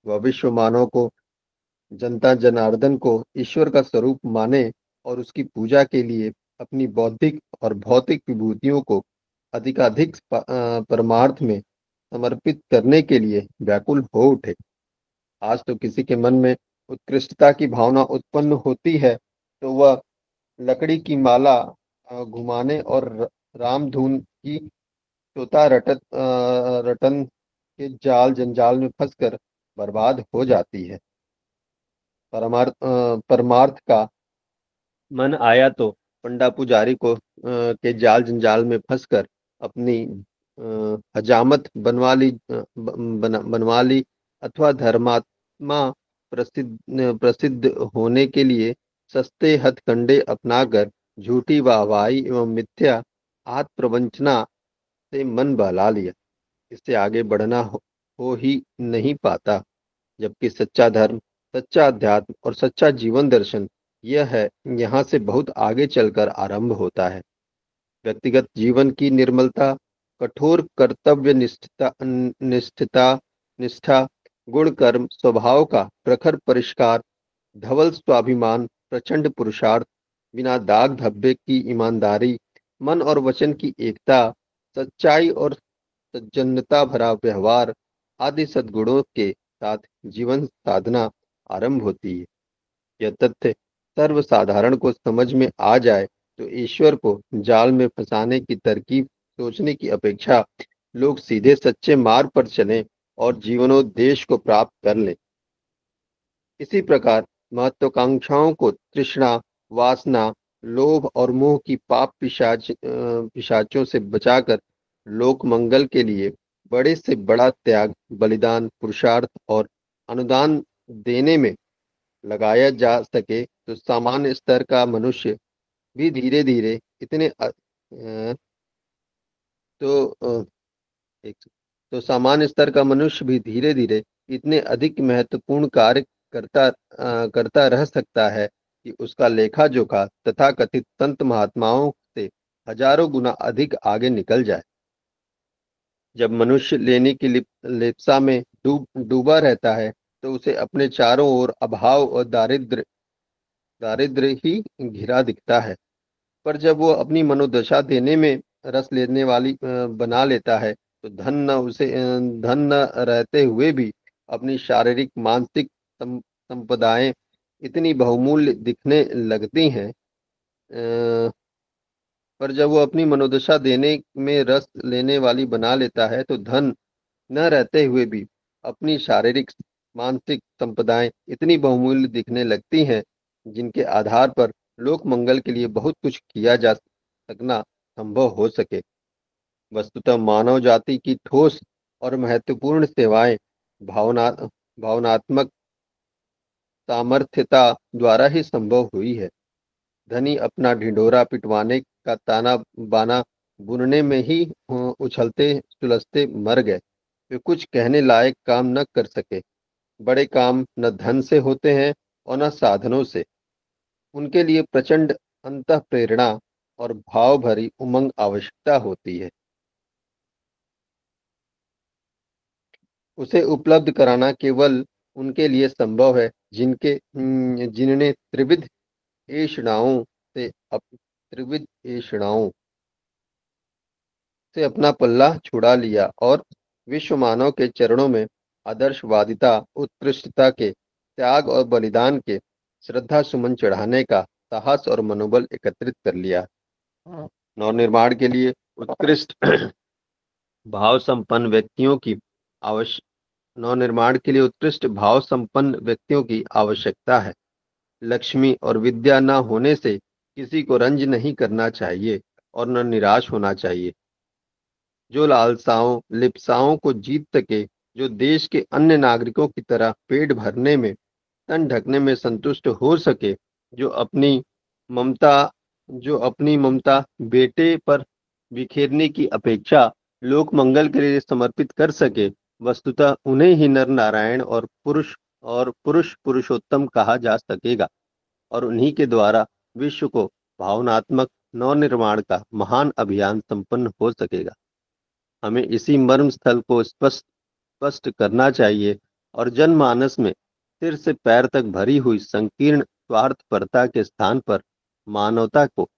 वह विश्व मानव को, जनता जनार्दन को ईश्वर का स्वरूप माने और उसकी पूजा के लिए अपनी बौद्धिक और भौतिक विभूतियों को अधिकाधिक परमार्थ में समर्पित करने के लिए व्याकुल हो उठे। आज तो किसी के मन में उत्कृष्टता की भावना उत्पन्न होती है तो वह लकड़ी की माला घुमाने और रामधुन की तोता रटन के जाल जंजाल में फंसकर बर्बाद हो जाती है। परमार्थ का मन आया तो पंडा पुजारी को के जाल जंजाल में फंसकर अपनी हजामत बनवा ली अथवा धर्मात्मा प्रसिद्ध होने के लिए सस्ते हथकंडे अपनाकर झूठी वाहवाही एवं मिथ्या आत्म प्रवंचना से मन बहला लिया। इससे आगे बढ़ना हो ही नहीं पाता, जबकि सच्चा धर्म, सच्चा अध्यात्म और सच्चा जीवन दर्शन यह है यहाँ से बहुत आगे चलकर आरंभ होता है। व्यक्तिगत जीवन की निर्मलता, कठोर कर्तव्य निष्ठा, गुण कर्म स्वभाव का प्रखर परिष्कार, धवल स्वाभिमान, प्रचंड पुरुषार्थ, बिना दाग धब्बे की ईमानदारी, मन और वचन की एकता, सच्चाई और सज्जनता भरा व्यवहार आदि सद्गुणों के साथ जीवन साधना आरंभ होती है। यह तथ्य सर्वसाधारण को समझ में आ जाए तो ईश्वर को जाल में फंसाने की तरकीब सोचने की अपेक्षा लोग सीधे सच्चे मार्ग पर चलें और जीवनोद्देश्य को प्राप्त कर लें। इसी प्रकार महत्वाकांक्षाओं को तृष्णा, वासना, लोभ और मोह की पाप पिशाचों से बचाकर लोक मंगल के लिए बड़े से बड़ा त्याग, बलिदान, पुरुषार्थ और अनुदान देने में लगाया जा सके तो सामान्य स्तर का मनुष्य भी धीरे धीरे इतने सामान्य स्तर का मनुष्य भी धीरे धीरे इतने अधिक महत्वपूर्ण कार्य करता रह सकता है कि उसका लेखा जोखा तथाकथित संत महात्माओं से हजारों गुना अधिक आगे निकल जाए। जब मनुष्य लेने की लिप्सा में डूबा रहता है तो उसे अपने चारों ओर अभाव और दारिद्र्य ही घिरा दिखता है, पर जब वो अपनी मनोदशा देने में रस लेने वाली बना लेता है तो धन न रहते हुए भी अपनी शारीरिक मानसिक संपदाएं इतनी बहुमूल्य दिखने लगती हैं। पर जब वो अपनी मनोदशा देने में रस लेने वाली बना लेता है तो धन न रहते हुए भी अपनी शारीरिक मानसिक संपदाएं इतनी बहुमूल्य दिखने लगती हैं जिनके आधार पर लोक मंगल के लिए बहुत कुछ किया जा सकना संभव हो सके। वस्तुतः मानव जाति की ठोस और महत्वपूर्ण सेवाएं भावनात्मक सामर्थ्यता द्वारा ही संभव हुई है। धनी अपना ढिंढोरा पिटवाने का ताना बाना बुनने में ही उछलते सुलझते मर गए। वे कुछ कहने लायक काम न कर सके। बड़े काम न धन से होते हैं और न साधनों से। उनके लिए प्रचंड अंतः प्रेरणा और भाव भरी उमंग आवश्यकता होती है। उसे उपलब्ध कराना केवल उनके लिए संभव है जिनने त्रिविध एषणाओं से अपना पल्ला छुड़ा लिया और विश्व मानव के चरणों में आदर्शवादिता, उत्कृष्टता के त्याग और बलिदान के श्रद्धा सुमन चढ़ाने का साहस और मनोबल एकत्रित कर लिया। नवनिर्माण के लिए उत्कृष्ट भाव संपन्न व्यक्तियों की आवश्यकता है। लक्ष्मी और विद्या न होने से किसी को रंज नहीं करना चाहिए और न निराश होना चाहिए। जो लालसाओं लिप्साओं को जीत सके, जो देश के अन्य नागरिकों की तरह पेट भरने में तन ढकने में संतुष्ट हो सके, जो अपनी ममता जो अपनी ममता बेटे पर बिखेरने की अपेक्षा लोक मंगल के लिए समर्पित कर सके, वस्तुतः उन्हें ही नर नारायण और पुरुष पुरुषोत्तम कहा जा सकेगा, और उन्हीं के द्वारा विश्व को भावनात्मक नवनिर्माण का महान अभियान संपन्न हो सकेगा। हमें इसी मर्म स्थल को स्पष्ट स्पष्ट करना चाहिए और जनमानस में सिर से पैर तक भरी हुई संकीर्ण स्वार्थपरता के स्थान पर मानवता को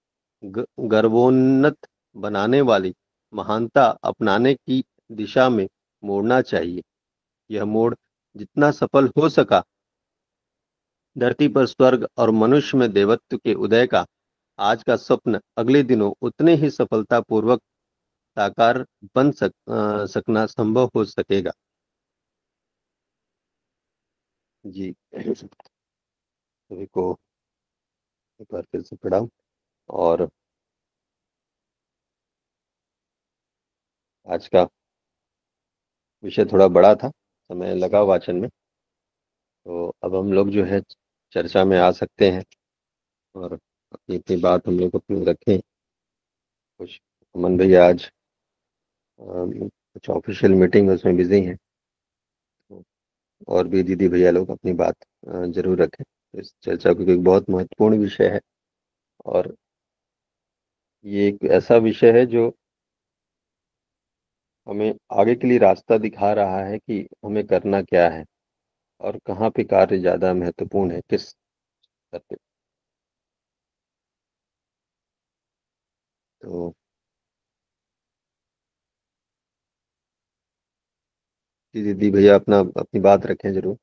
गर्वोन्नत बनाने वाली महानता अपनाने की दिशा में मोड़ना चाहिए। यह मोड़ जितना सफल हो सका, धरती पर स्वर्ग और मनुष्य में देवत्व के उदय का आज का स्वप्न अगले दिनों उतने ही सफलतापूर्वक साकार सकना संभव हो सकेगा। जी, सभी को एक बार फिर से प्रणाम। और आज का विषय थोड़ा बड़ा था, समय लगा वाचन में, तो अब हम लोग जो है चर्चा में आ सकते हैं और अपनी अपनी बात हम लोग अपनी रखें। कुछ अमन भैया आज कुछ ऑफिशियल मीटिंग उसमें बिजी हैं, और भी दीदी भैया लोग अपनी बात जरूर रखें। तो इस चर्चा को एक बहुत महत्वपूर्ण विषय है, और ये एक ऐसा विषय है जो हमें आगे के लिए रास्ता दिखा रहा है कि हमें करना क्या है और कहाँ पे कार्य ज़्यादा महत्वपूर्ण है, किस स्तर पे। तो जी दीदी भैया अपनी बात रखें जरूर।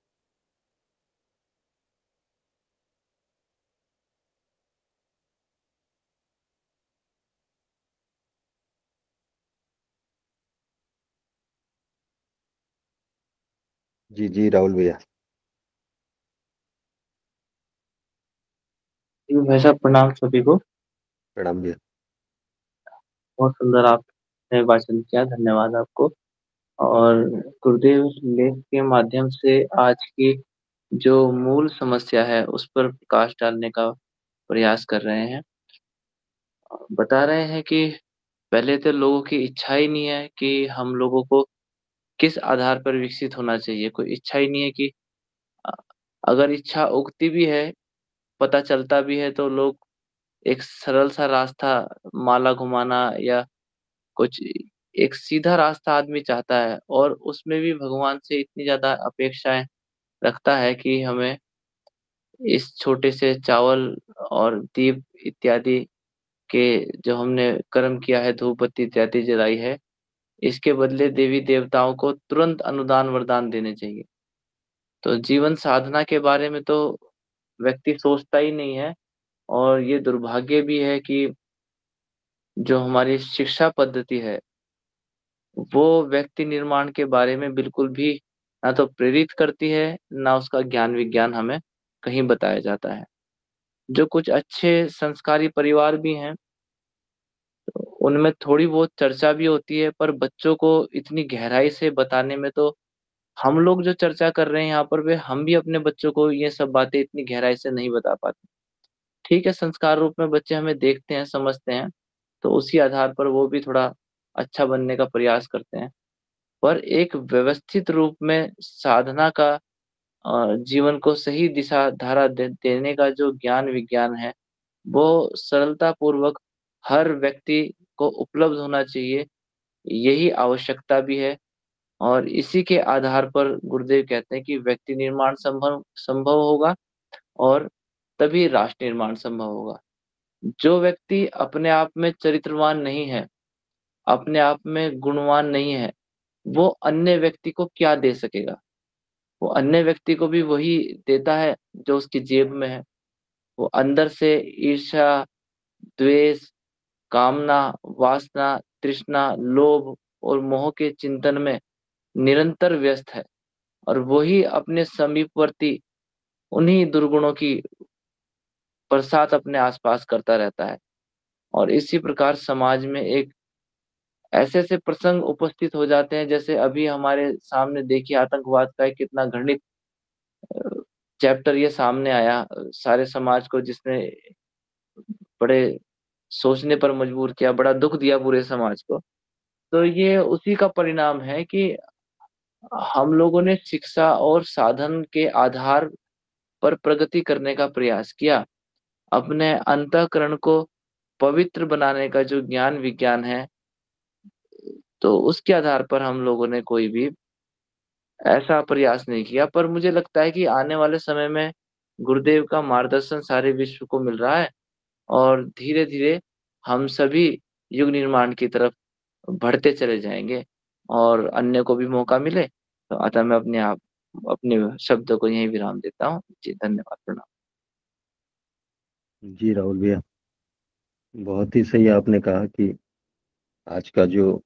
जी जी राहुल भैया। जी भाई साहब, प्रणाम सभी को। प्रणाम भैया। बहुत सुंदर आपने वाचन किया, धन्यवाद आपको। और गुरुदेव लेख के माध्यम से आज की जो मूल समस्या है उस पर प्रकाश डालने का प्रयास कर रहे हैं। बता रहे हैं कि पहले तो लोगों की इच्छा ही नहीं है कि हम लोगों को किस आधार पर विकसित होना चाहिए। कोई इच्छा ही नहीं है कि अ, अगर इच्छा उगती भी है, पता चलता भी है, तो लोग एक सरल सा रास्ता, माला घुमाना या कुछ एक सीधा रास्ता आदमी चाहता है, और उसमें भी भगवान से इतनी ज्यादा अपेक्षाएं रखता है कि हमें इस छोटे से चावल और दीप इत्यादि के जो हमने कर्म किया है, धूप बत्ती इत्यादि जलाई है, इसके बदले देवी देवताओं को तुरंत अनुदान वरदान देने चाहिए। तो जीवन साधना के बारे में तो व्यक्ति सोचता ही नहीं है। और ये दुर्भाग्य भी है कि जो हमारी शिक्षा पद्धति है वो व्यक्ति निर्माण के बारे में बिल्कुल भी ना तो प्रेरित करती है, ना उसका ज्ञान विज्ञान हमें कहीं बताया जाता है। जो कुछ अच्छे संस्कारी परिवार भी हैं, उनमें थोड़ी बहुत चर्चा भी होती है, पर बच्चों को इतनी गहराई से बताने में तो हम लोग जो चर्चा कर रहे हैं यहाँ पर, वे हम भी अपने बच्चों को ये सब बातें इतनी गहराई से नहीं बता पाते। ठीक है, संस्कार रूप में बच्चे हमें देखते हैं, समझते हैं, तो उसी आधार पर वो भी थोड़ा अच्छा बनने का प्रयास करते हैं। पर एक व्यवस्थित रूप में साधना का, जीवन को सही दिशा धारा देने का जो ज्ञान विज्ञान है, वो सरलता पूर्वक हर व्यक्ति को उपलब्ध होना चाहिए। यही आवश्यकता भी है। और इसी के आधार पर गुरुदेव कहते हैं कि व्यक्ति निर्माण संभव संभव होगा, और तभी राष्ट्र निर्माण संभव होगा। जो व्यक्ति अपने आप में चरित्रवान नहीं है, अपने आप में गुणवान नहीं है, वो अन्य व्यक्ति को क्या दे सकेगा। वो अन्य व्यक्ति को भी वही देता है जो उसकी जेब में है। वो अंदर से ईर्ष्या, द्वेष, कामना, वासना, तृष्णा, लोभ और मोह के चिंतन में निरंतर व्यस्त है, और वही अपने समीपवर्ती उन्हीं दुर्गुणों की बरसात अपने आसपास करता रहता है। और इसी प्रकार समाज में एक ऐसे ऐसे प्रसंग उपस्थित हो जाते हैं, जैसे अभी हमारे सामने देखिए, आतंकवाद का एक कितना घृणित चैप्टर ये सामने आया सारे समाज को, जिसने बड़े सोचने पर मजबूर किया, बड़ा दुख दिया पूरे समाज को। तो ये उसी का परिणाम है कि हम लोगों ने शिक्षा और साधन के आधार पर प्रगति करने का प्रयास किया। अपने अंतःकरण को पवित्र बनाने का जो ज्ञान विज्ञान है, तो उसके आधार पर हम लोगों ने कोई भी ऐसा प्रयास नहीं किया। पर मुझे लगता है कि आने वाले समय में गुरुदेव का मार्गदर्शन सारे विश्व को मिल रहा है, और धीरे धीरे हम सभी युग निर्माण की तरफ बढ़ते चले जाएंगे और अन्य को भी मौका मिले। तो अतः मैं अपने शब्दों को यहीं विराम देता हूँ। जी धन्यवाद, प्रणाम। जी राहुल भैया, बहुत ही सही आपने कहा कि आज का जो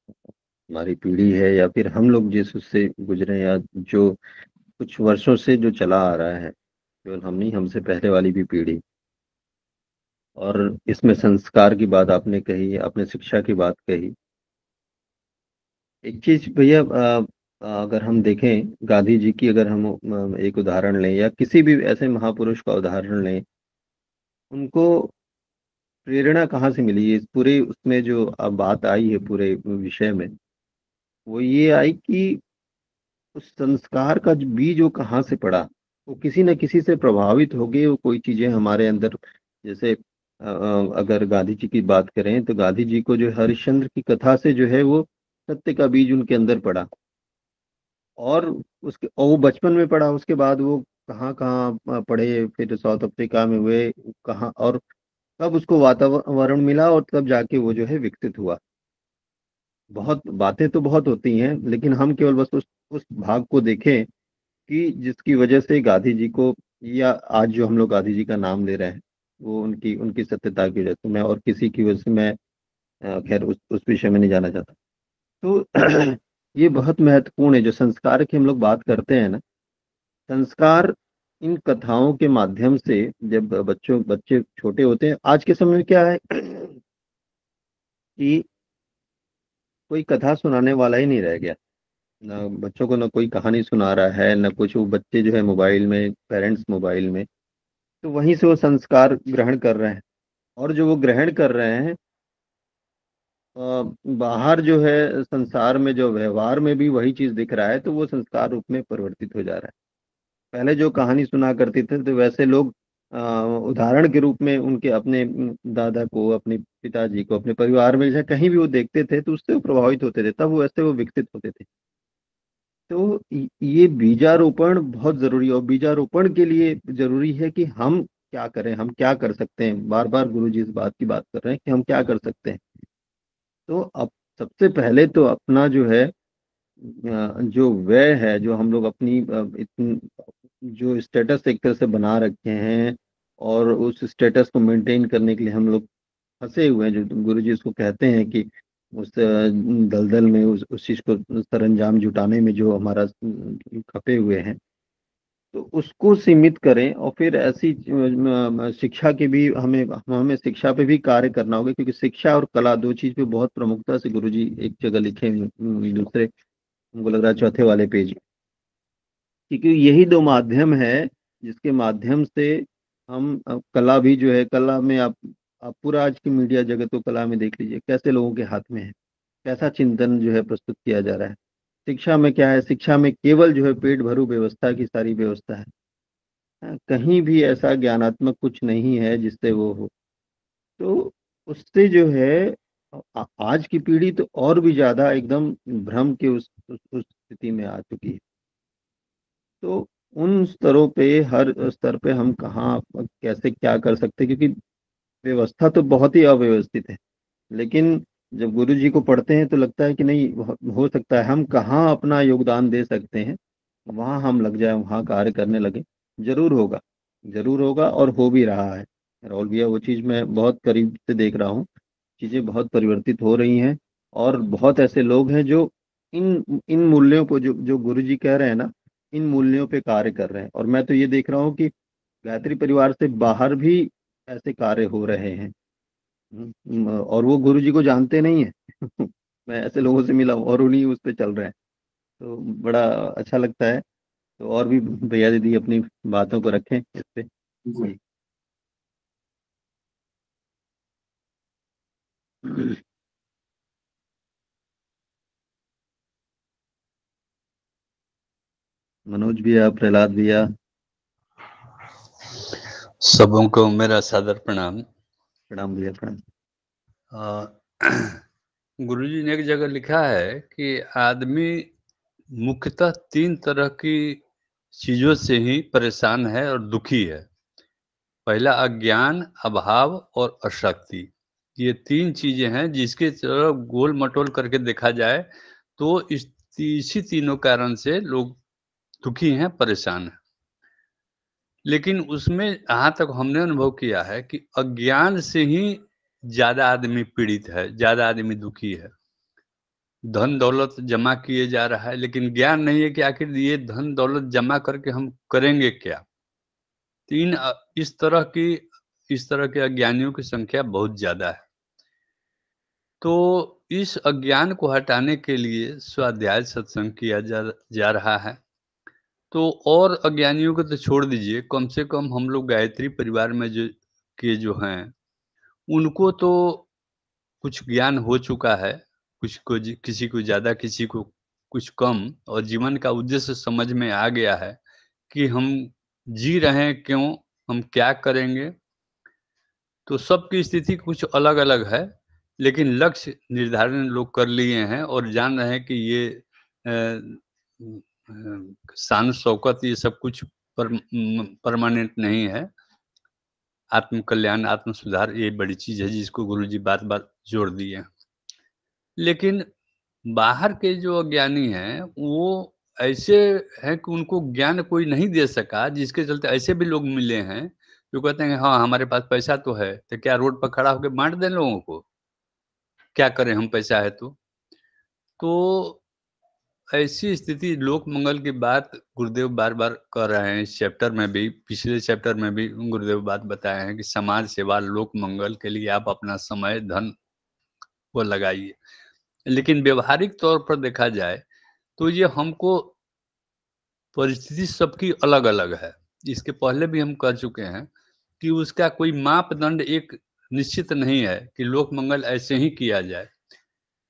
हमारी पीढ़ी है या फिर हम लोग जिस उससे गुजरे, या जो कुछ वर्षों से जो चला आ रहा है, केवल हम नहीं, हमसे पहले वाली भी पीढ़ी, और इसमें संस्कार की बात आपने कही, आपने शिक्षा की बात कही। एक चीज भैया, अगर हम देखें गांधी जी की, अगर हम एक उदाहरण लें या किसी भी ऐसे महापुरुष का उदाहरण लें, उनको प्रेरणा कहाँ से मिली इस पूरे उसमें जो अब बात आई है पूरे विषय में, वो ये आई कि उस संस्कार का जो बीज वो कहाँ से पड़ा, वो किसी न किसी से प्रभावित हो गए, वो कोई चीजें हमारे अंदर, जैसे अगर गांधी जी की बात करें तो गांधी जी को जो हरिश्चंद्र की कथा से जो है वो सत्य का बीज उनके अंदर पड़ा, और वो बचपन में पढ़ा, उसके बाद वो कहाँ कहाँ पढ़े, फिर साउथ अफ्रीका में हुए, कहाँ, और तब उसको वातावरण मिला, और तब जाके वो जो है विकसित हुआ। बहुत बातें तो बहुत होती हैं, लेकिन हम केवल बस उस भाग को देखें कि जिसकी वजह से गांधी जी को, या आज जो हम लोग गांधी जी का नाम ले रहे हैं, वो उनकी उनकी सत्यता की वजह से, मैं और किसी की वजह से मैं खैर उस विषय में नहीं जाना चाहता। तो ये बहुत महत्वपूर्ण है, जो संस्कार की हम लोग बात करते हैं ना, संस्कार इन कथाओं के माध्यम से, जब बच्चे छोटे होते हैं, आज के समय में क्या है कि कोई कथा सुनाने वाला ही नहीं रह गया, ना बच्चों को, ना कोई कहानी सुना रहा है, ना कुछ। वो बच्चे जो है मोबाइल में, पेरेंट्स मोबाइल में, तो वहीं से वो संस्कार ग्रहण कर रहे हैं, और जो वो ग्रहण कर रहे हैं बाहर जो है संसार में, जो व्यवहार में भी वही चीज दिख रहा है, तो वो संस्कार रूप में परिवर्तित हो जा रहा है। पहले जो कहानी सुना करते थे तो वैसे लोग उदाहरण के रूप में उनके अपने दादा को, अपने पिताजी को, अपने परिवार में जैसे कहीं भी वो देखते थे तो उससे वो प्रभावित होते थे, तब वैसे वो विकसित होते थे। तो ये बीजारोपण बहुत जरूरी है, और बीजारोपण के लिए जरूरी है कि हम क्या करें, हम क्या कर सकते हैं। बार बार गुरु जी इस बात की बात कर रहे हैं कि हम क्या कर सकते हैं। तो अब सबसे पहले तो अपना जो है जो व्यय है, जो हम लोग अपनी जो स्टेटस एक तरह से बना रखे हैं, और उस स्टेटस को मेंटेन करने के लिए हम लोग फंसे हुए हैं, जो गुरु जी उसको कहते हैं कि उस दलदल में, उस चीज को सरंजाम जुटाने में जो हमारा खपे हुए हैं, तो उसको सीमित करें। और फिर ऐसी शिक्षा की भी हमें हमें शिक्षा पे भी कार्य करना होगा, क्योंकि शिक्षा और कला दो चीज पे बहुत प्रमुखता से गुरु जी एक जगह लिखे हैं, दूसरे, हमको लग रहा है चौथे वाले पेज, क्योंकि यही दो माध्यम है जिसके माध्यम से हम कला भी जो है, कला में आप पूरा आज की मीडिया जगत को कला में देख लीजिए, कैसे लोगों के हाथ में है, कैसा चिंतन जो है प्रस्तुत किया जा रहा है। शिक्षा में क्या है, शिक्षा में केवल जो है पेट भरू व्यवस्था की सारी व्यवस्था है। कहीं भी ऐसा ज्ञानात्मक कुछ नहीं है जिससे वो हो। तो उससे जो है आज की पीढ़ी तो और भी ज्यादा एकदम भ्रम के उस स्थिति में आ चुकी है। तो उन स्तरों पे, हर स्तर पे हम कहाँ कैसे क्या कर सकते हैं, क्योंकि व्यवस्था तो बहुत ही अव्यवस्थित है। लेकिन जब गुरु जी को पढ़ते हैं तो लगता है कि नहीं, हो सकता है हम कहाँ अपना योगदान दे सकते हैं, वहाँ हम लग जाए, वहाँ कार्य करने लगे। जरूर होगा, जरूर होगा, और हो भी रहा है। राहुल भैया, वो चीज़ मैं बहुत करीब से देख रहा हूँ, चीज़ें बहुत परिवर्तित हो रही हैं, और बहुत ऐसे लोग हैं जो इन इन मूल्यों को, जो जो गुरु जी कह रहे हैं ना, इन मूल्यों पे कार्य कर रहे हैं। और मैं तो ये देख रहा हूँ कि गायत्री परिवार से बाहर भी ऐसे कार्य हो रहे हैं। और वो गुरु जी को जानते नहीं है। मैं ऐसे लोगों से मिला हूँ और उन्हीं उस पे चल रहे हैं, तो बड़ा अच्छा लगता है। तो और भी भैया दीदी अपनी बातों को रखें इस पे। जी। मनोज भैया, प्रहलाद भैया। सबों को मेरा सादर प्रणाम। प्रणाम भैया, प्रणाम। गुरुजी ने एक जगह लिखा है कि आदमी मुख्यतः 3 तरह की चीजों से ही परेशान है और दुखी है। पहला अज्ञान, अभाव और अशक्ति। ये 3 चीजें हैं जिसके तरफ गोल मटोल करके देखा जाए तो इसी तीनों कारण से लोग दुखी हैं, परेशान हैं। लेकिन उसमें जहाँ तक हमने अनुभव किया है कि अज्ञान से ही ज्यादा आदमी पीड़ित है, ज्यादा आदमी दुखी है। धन दौलत जमा किए जा रहा है लेकिन ज्ञान नहीं है कि आखिर ये धन दौलत जमा करके हम करेंगे क्या। इस तरह के अज्ञानियों की संख्या बहुत ज्यादा है। तो इस अज्ञान को हटाने के लिए स्वाध्याय सत्संग किया जा रहा है। तो और अज्ञानियों को तो छोड़ दीजिए, कम से कम हम लोग गायत्री परिवार में जो हैं उनको तो कुछ ज्ञान हो चुका है, कुछ को किसी को ज्यादा, किसी को कुछ कम, और जीवन का उद्देश्य समझ में आ गया है कि हम जी रहे हैं क्यों, हम क्या करेंगे। तो सबकी स्थिति कुछ अलग अलग है लेकिन लक्ष्य निर्धारण लोग कर लिए हैं और जान रहे हैं कि ये शान शौकत ये सब कुछ परमानेंट नहीं है। आत्म कल्याण, आत्म सुधार ये बड़ी चीज है जिसको गुरुजी बार बार जोड़ दिए हैं। लेकिन बाहर के जो अज्ञानी हैं वो ऐसे हैं कि उनको ज्ञान कोई नहीं दे सका, जिसके चलते ऐसे भी लोग मिले हैं जो कहते हैं हाँ हमारे पास पैसा तो है, तो क्या रोड पर खड़ा होकर बांट दें लोगों को, क्या करें हम, पैसा है तो ऐसी स्थिति। लोक मंगल की बात गुरुदेव बार बार कर रहे हैं, इस चैप्टर में भी, पिछले चैप्टर में भी गुरुदेव बात बताए हैं कि समाज सेवा, लोक मंगल के लिए आप अपना समय धन को लगाइए। लेकिन व्यवहारिक तौर पर देखा जाए तो ये हमको परिस्थिति सबकी अलग अलग है। इसके पहले भी हम कह चुके हैं कि उसका कोई मापदंड एक निश्चित नहीं है कि लोक मंगल ऐसे ही किया जाए।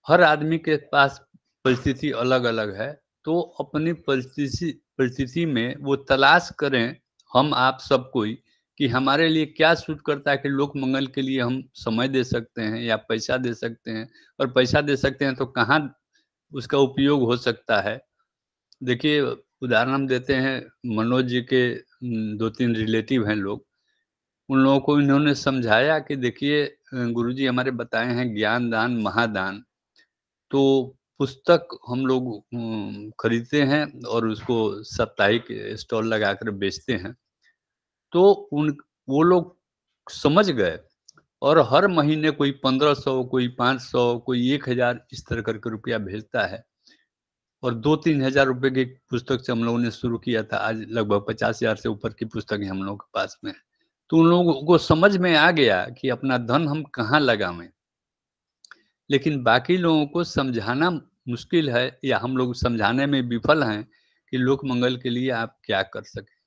हर आदमी के पास परिस्थिति अलग अलग है, तो अपनी परिस्थिति में वो तलाश करें, हम आप सब कोई, कि हमारे लिए क्या सूट करता है कि लोक मंगल के लिए हम समय दे सकते हैं या पैसा दे सकते हैं, और पैसा दे सकते हैं तो कहाँ उसका उपयोग हो सकता है। देखिए उदाहरण हम देते हैं, मनोज जी के 2-3 रिलेटिव हैं लोग, उन लोगों को इन्होंने समझाया कि देखिए गुरुजी हमारे बताए हैं ज्ञान दान महादान। तो पुस्तक हम लोग खरीदते हैं और उसको साप्ताहिक स्टॉल लगाकर बेचते हैं। तो वो लोग समझ गए और हर महीने कोई 1500, कोई 500, कोई 1000 इस तरह करके रुपया भेजता है। और 2-3 हजार रुपए की पुस्तक से हम लोगों ने शुरू किया था, आज लगभग 50,000 से ऊपर की पुस्तक है हम लोगों के पास में। तो उन लोगों को समझ में आ गया कि अपना धन हम कहाँ लगावें। लेकिन बाकी लोगों को समझाना मुश्किल है, या हम लोग समझाने में विफल हैं कि लोक मंगल के लिए आप क्या कर सकें।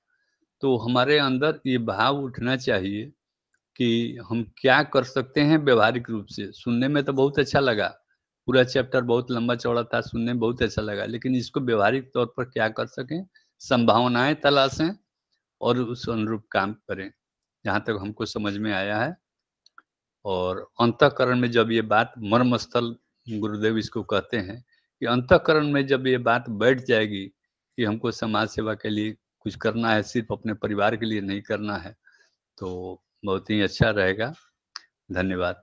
तो हमारे अंदर ये भाव उठना चाहिए कि हम क्या कर सकते हैं व्यवहारिक रूप से। सुनने में तो बहुत अच्छा लगा, पूरा चैप्टर बहुत लंबा चौड़ा था, सुनने में बहुत अच्छा लगा, लेकिन इसको व्यवहारिक तौर पर क्या कर सकें, संभावनाएं तलाशें और उस अनुरूप काम करें, जहाँ तक हमको समझ में आया है। और अंतःकरण में जब ये बात, मर्मस्थल गुरुदेव इसको कहते हैं कि अंतःकरण में जब ये बात बैठ जाएगी कि हमको समाज सेवा के लिए कुछ करना है, सिर्फ अपने परिवार के लिए नहीं करना है, तो बहुत ही अच्छा रहेगा। धन्यवाद।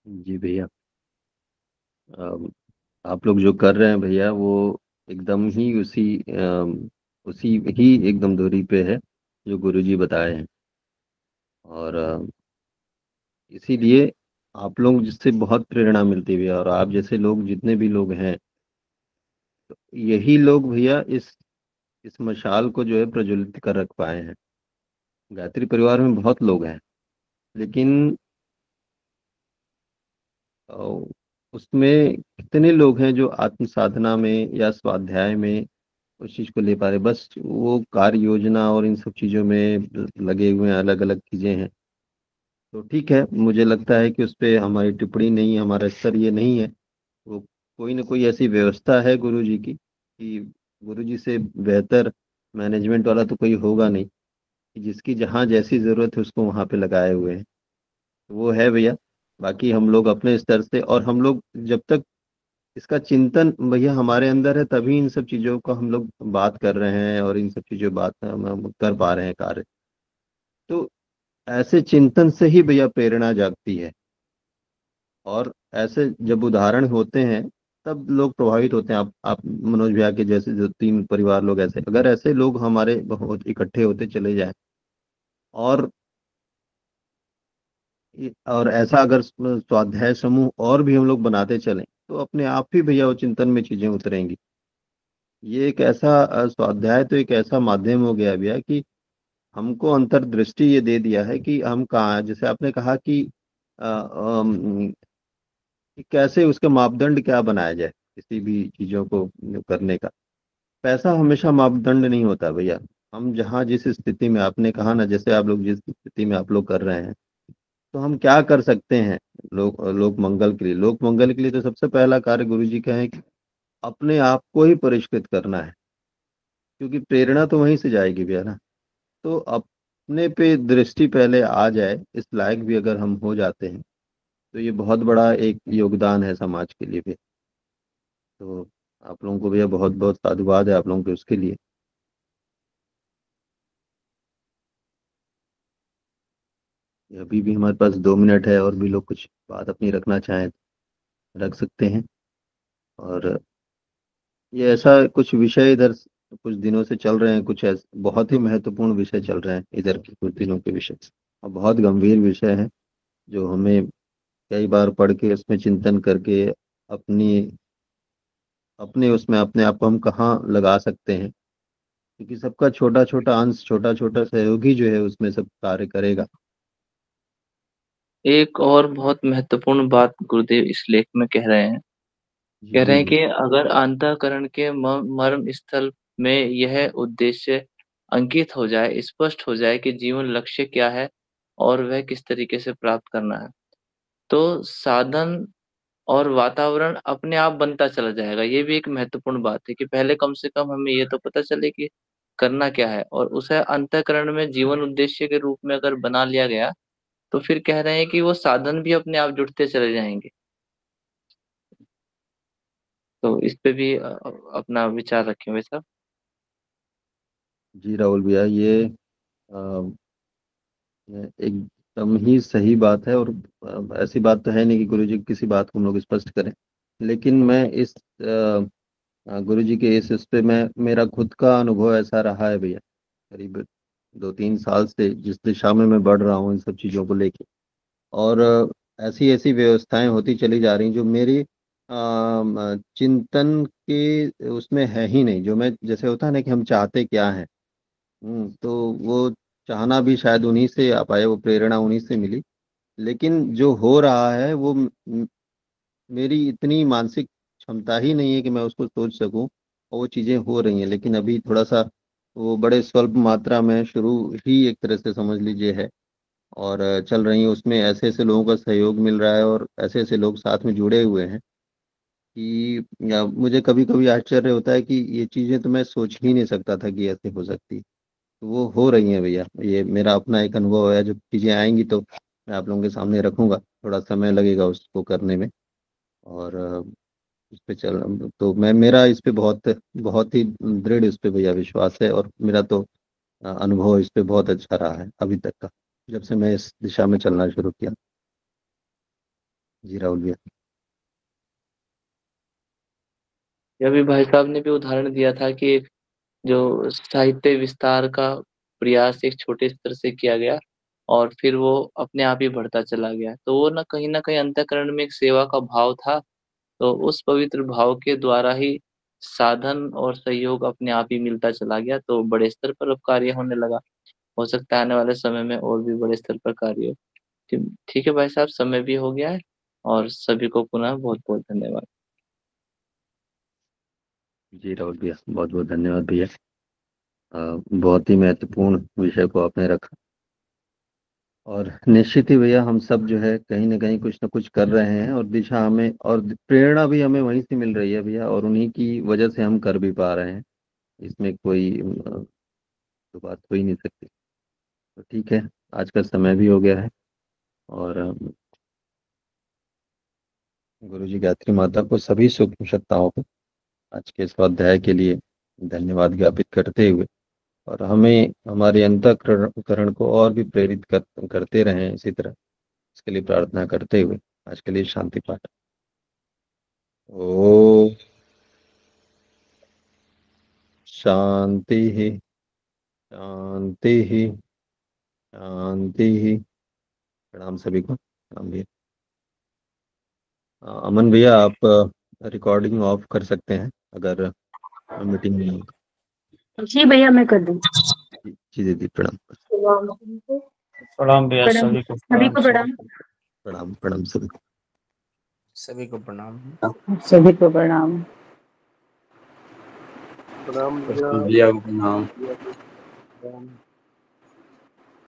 जी भैया, आप लोग जो कर रहे हैं भैया वो एकदम ही उसी ही एकदम दूरी पे है जो गुरुजी बताए हैं। और इसीलिए आप लोग जिससे बहुत प्रेरणा मिलती है, और आप जैसे लोग जितने भी लोग हैं, तो यही लोग भैया इस मशाल को जो है प्रज्वलित कर रख पाए हैं। गायत्री परिवार में बहुत लोग हैं, लेकिन उसमें कितने लोग हैं जो आत्म साधना में या स्वाध्याय में उस चीज को ले पा रहे, बस वो कार्य योजना और इन सब चीजों में लगे हुए हैं, अलग अलग चीजें हैं। तो ठीक है, मुझे लगता है कि उस पे हमारी टिप्पणी नहीं, हमारा स्तर ये नहीं है। वो कोई ना कोई ऐसी व्यवस्था है गुरु जी की कि गुरु जी से बेहतर मैनेजमेंट वाला तो कोई होगा नहीं, कि जिसकी जहाँ जैसी जरूरत है उसको वहां पे लगाए हुए हैं। तो वो है भैया। बाकी हम लोग अपने स्तर से, और हम लोग जब तक इसका चिंतन भैया हमारे अंदर है, तभी इन सब चीजों को हम लोग बात कर रहे हैं और इन सब चीजों बात हम कर पा रहे हैं कार्य। तो ऐसे चिंतन से ही भैया प्रेरणा जागती है। और ऐसे जब उदाहरण होते हैं तब लोग प्रभावित होते हैं। आप मनोज भैया के जैसे जो 3 परिवार लोग, ऐसे अगर ऐसे लोग हमारे बहुत इकट्ठे होते चले जाएं, और और ऐसा अगर स्वाध्याय समूह और भी हम लोग बनाते चलें, तो अपने आप ही भैया वो चिंतन में चीजें उतरेंगी। ये एक ऐसा स्वाध्याय तो एक ऐसा माध्यम हो गया भैया कि हमको अंतर्दृष्टि ये दे दिया है कि हम कहाँ, जैसे आपने कहा कि कि कैसे उसका मापदंड क्या बनाया जाए किसी भी चीजों को करने का। पैसा हमेशा मापदंड नहीं होता भैया। हम जहाँ जिस स्थिति में, आपने कहा ना, जैसे आप लोग जिस स्थिति में आप लोग कर रहे हैं, तो हम क्या कर सकते हैं लोक मंगल के लिए। लोक मंगल के लिए तो सबसे पहला कार्य गुरु जी का है कि अपने आप को ही परिष्कृत करना है, क्योंकि प्रेरणा तो वहीं से जाएगी भैया ना। तो अपने पे दृष्टि पहले आ जाए, इस लायक भी अगर हम हो जाते हैं, तो ये बहुत बड़ा एक योगदान है समाज के लिए भी। तो आप लोगों को भैया बहुत बहुत साधुवाद है आप लोगों के उसके लिए। अभी भी हमारे पास 2 मिनट है, और भी लोग कुछ बात अपनी रखना चाहें तो रख सकते हैं। और ये ऐसा कुछ विषय इधर कुछ दिनों से चल रहे हैं, कुछ ऐसे बहुत ही महत्वपूर्ण विषय चल रहे हैं इधर के कुछ दिनों के विषय, और बहुत गंभीर विषय है, जो हमें कई बार पढ़ के उसमें चिंतन करके अपनी अपने उसमें अपने आप को हम कहाँ लगा सकते हैं, क्योंकि सबका छोटा छोटा अंश, छोटा छोटा सहयोगी जो है उसमें सब कार्य करेगा। एक और बहुत महत्वपूर्ण बात गुरुदेव इस लेख में कह रहे हैं। जी कह रहे जी हैं जी। कि अगर अंतःकरण के मर्म स्थल में यह उद्देश्य अंकित हो जाए, स्पष्ट हो जाए कि जीवन लक्ष्य क्या है और वह किस तरीके से प्राप्त करना है, तो साधन और वातावरण अपने आप बनता चला जाएगा। ये भी एक महत्वपूर्ण बात है कि पहले कम से कम हमें ये तो पता चले कि करना क्या है, और उसे अंतःकरण में जीवन उद्देश्य के रूप में अगर बना लिया गया, तो फिर कह रहे हैं कि वो साधन भी अपने आप जुड़ते चले जाएंगे। तो इस पे भी अपना विचार रखें वैसा। जी राहुल भैया, ये अ, एकदम ही सही बात है। और ऐसी बात तो है नहीं कि गुरु जी किसी बात को हम लोग स्पष्ट करें, लेकिन मैं इस गुरु जी के इस पे मैं, मेरा खुद का अनुभव ऐसा रहा है भैया, करीब 2-3 साल से जिस दिशा में मैं बढ़ रहा हूँ इन सब चीज़ों को लेके। और ऐसी ऐसी व्यवस्थाएं होती चली जा रही जो मेरी चिंतन के उसमें है ही नहीं। जो मैं, जैसे होता है ना कि हम चाहते क्या हैं, तो वो चाहना भी शायद उन्हीं से आ पाए, वो प्रेरणा उन्हीं से मिली। लेकिन जो हो रहा है वो मेरी इतनी मानसिक क्षमता ही नहीं है कि मैं उसको सोच सकूं, और वो चीज़ें हो रही हैं। लेकिन अभी थोड़ा सा वो बड़े स्वल्प मात्रा में शुरू ही एक तरह से समझ लीजिए है, और चल रही है। उसमें ऐसे ऐसे लोगों का सहयोग मिल रहा है, और ऐसे ऐसे लोग साथ में जुड़े हुए हैं कि मुझे कभी कभी आश्चर्य होता है कि ये चीज़ें तो मैं सोच ही नहीं सकता था कि ऐसे हो सकती। तो वो हो रही हैं भैया, ये मेरा अपना एक अनुभव है। जब चीज़ें आएंगी तो मैं आप लोगों के सामने रखूंगा, थोड़ा समय लगेगा उसको करने में। और इस पे चल, तो मैं, मेरा इस पे बहुत बहुत ही दृढ़ इस पे भैया विश्वास है। और मेरा तो अनुभव इस पे बहुत अच्छा रहा है अभी तक का, जब से मैं इस दिशा में चलना शुरू किया। जी राहुल भैया। यह भी भाई साहब ने भी उदाहरण दिया था कि जो साहित्य विस्तार का प्रयास एक छोटे स्तर से किया गया, और फिर वो अपने आप ही बढ़ता चला गया। तो वो ना कहीं अंतःकरण में एक सेवा का भाव था। तो उस पवित्र भाव के द्वारा ही साधन और सहयोग अपने आप ही मिलता चला गया, तो बड़े स्तर पर अब कार्य होने लगा। हो सकता है आने वाले समय में और भी बड़े स्तर पर कार्य हो। ठीक ठीक है भाई साहब, समय भी हो गया है। और सभी को पुनः बहुत बहुत धन्यवाद। जी राहुल भैया, बहुत बहुत धन्यवाद भैया। बहुत ही महत्वपूर्ण विषय को आपने रखा, और निश्चित ही भैया हम सब जो है कहीं ना कहीं कुछ ना कुछ कर रहे हैं, और दिशा हमें और प्रेरणा भी हमें वहीं से मिल रही है भैया, और उन्हीं की वजह से हम कर भी पा रहे हैं। इसमें कोई तो बात हो ही नहीं सकती। तो ठीक है, आज का समय भी हो गया है, और गुरु जी गायत्री माता को सभी शुभकामनाओं को आज के स्वाध्याय के लिए धन्यवाद ज्ञापित करते हुए, और हमें हमारे अंतःकरण को और भी प्रेरित करते रहें इसी तरह, इसके लिए प्रार्थना करते हुए आज के लिए शांति पाठ। ओ शांति ही शांति ही शांति ही। प्रणाम सभी को। प्रणाम भैया। अमन भैया, आप रिकॉर्डिंग ऑफ कर सकते हैं अगर मीटिंग में। जी भैया, मैं कर दूँ। जी दीदी, प्रणाम प्रणाम भैया, सभी को सभी को प्रणाम। प्रणाम प्रणाम सभी को। सभी को प्रणाम। सभी को प्रणाम। प्रणाम भैया को प्रणाम। भैया।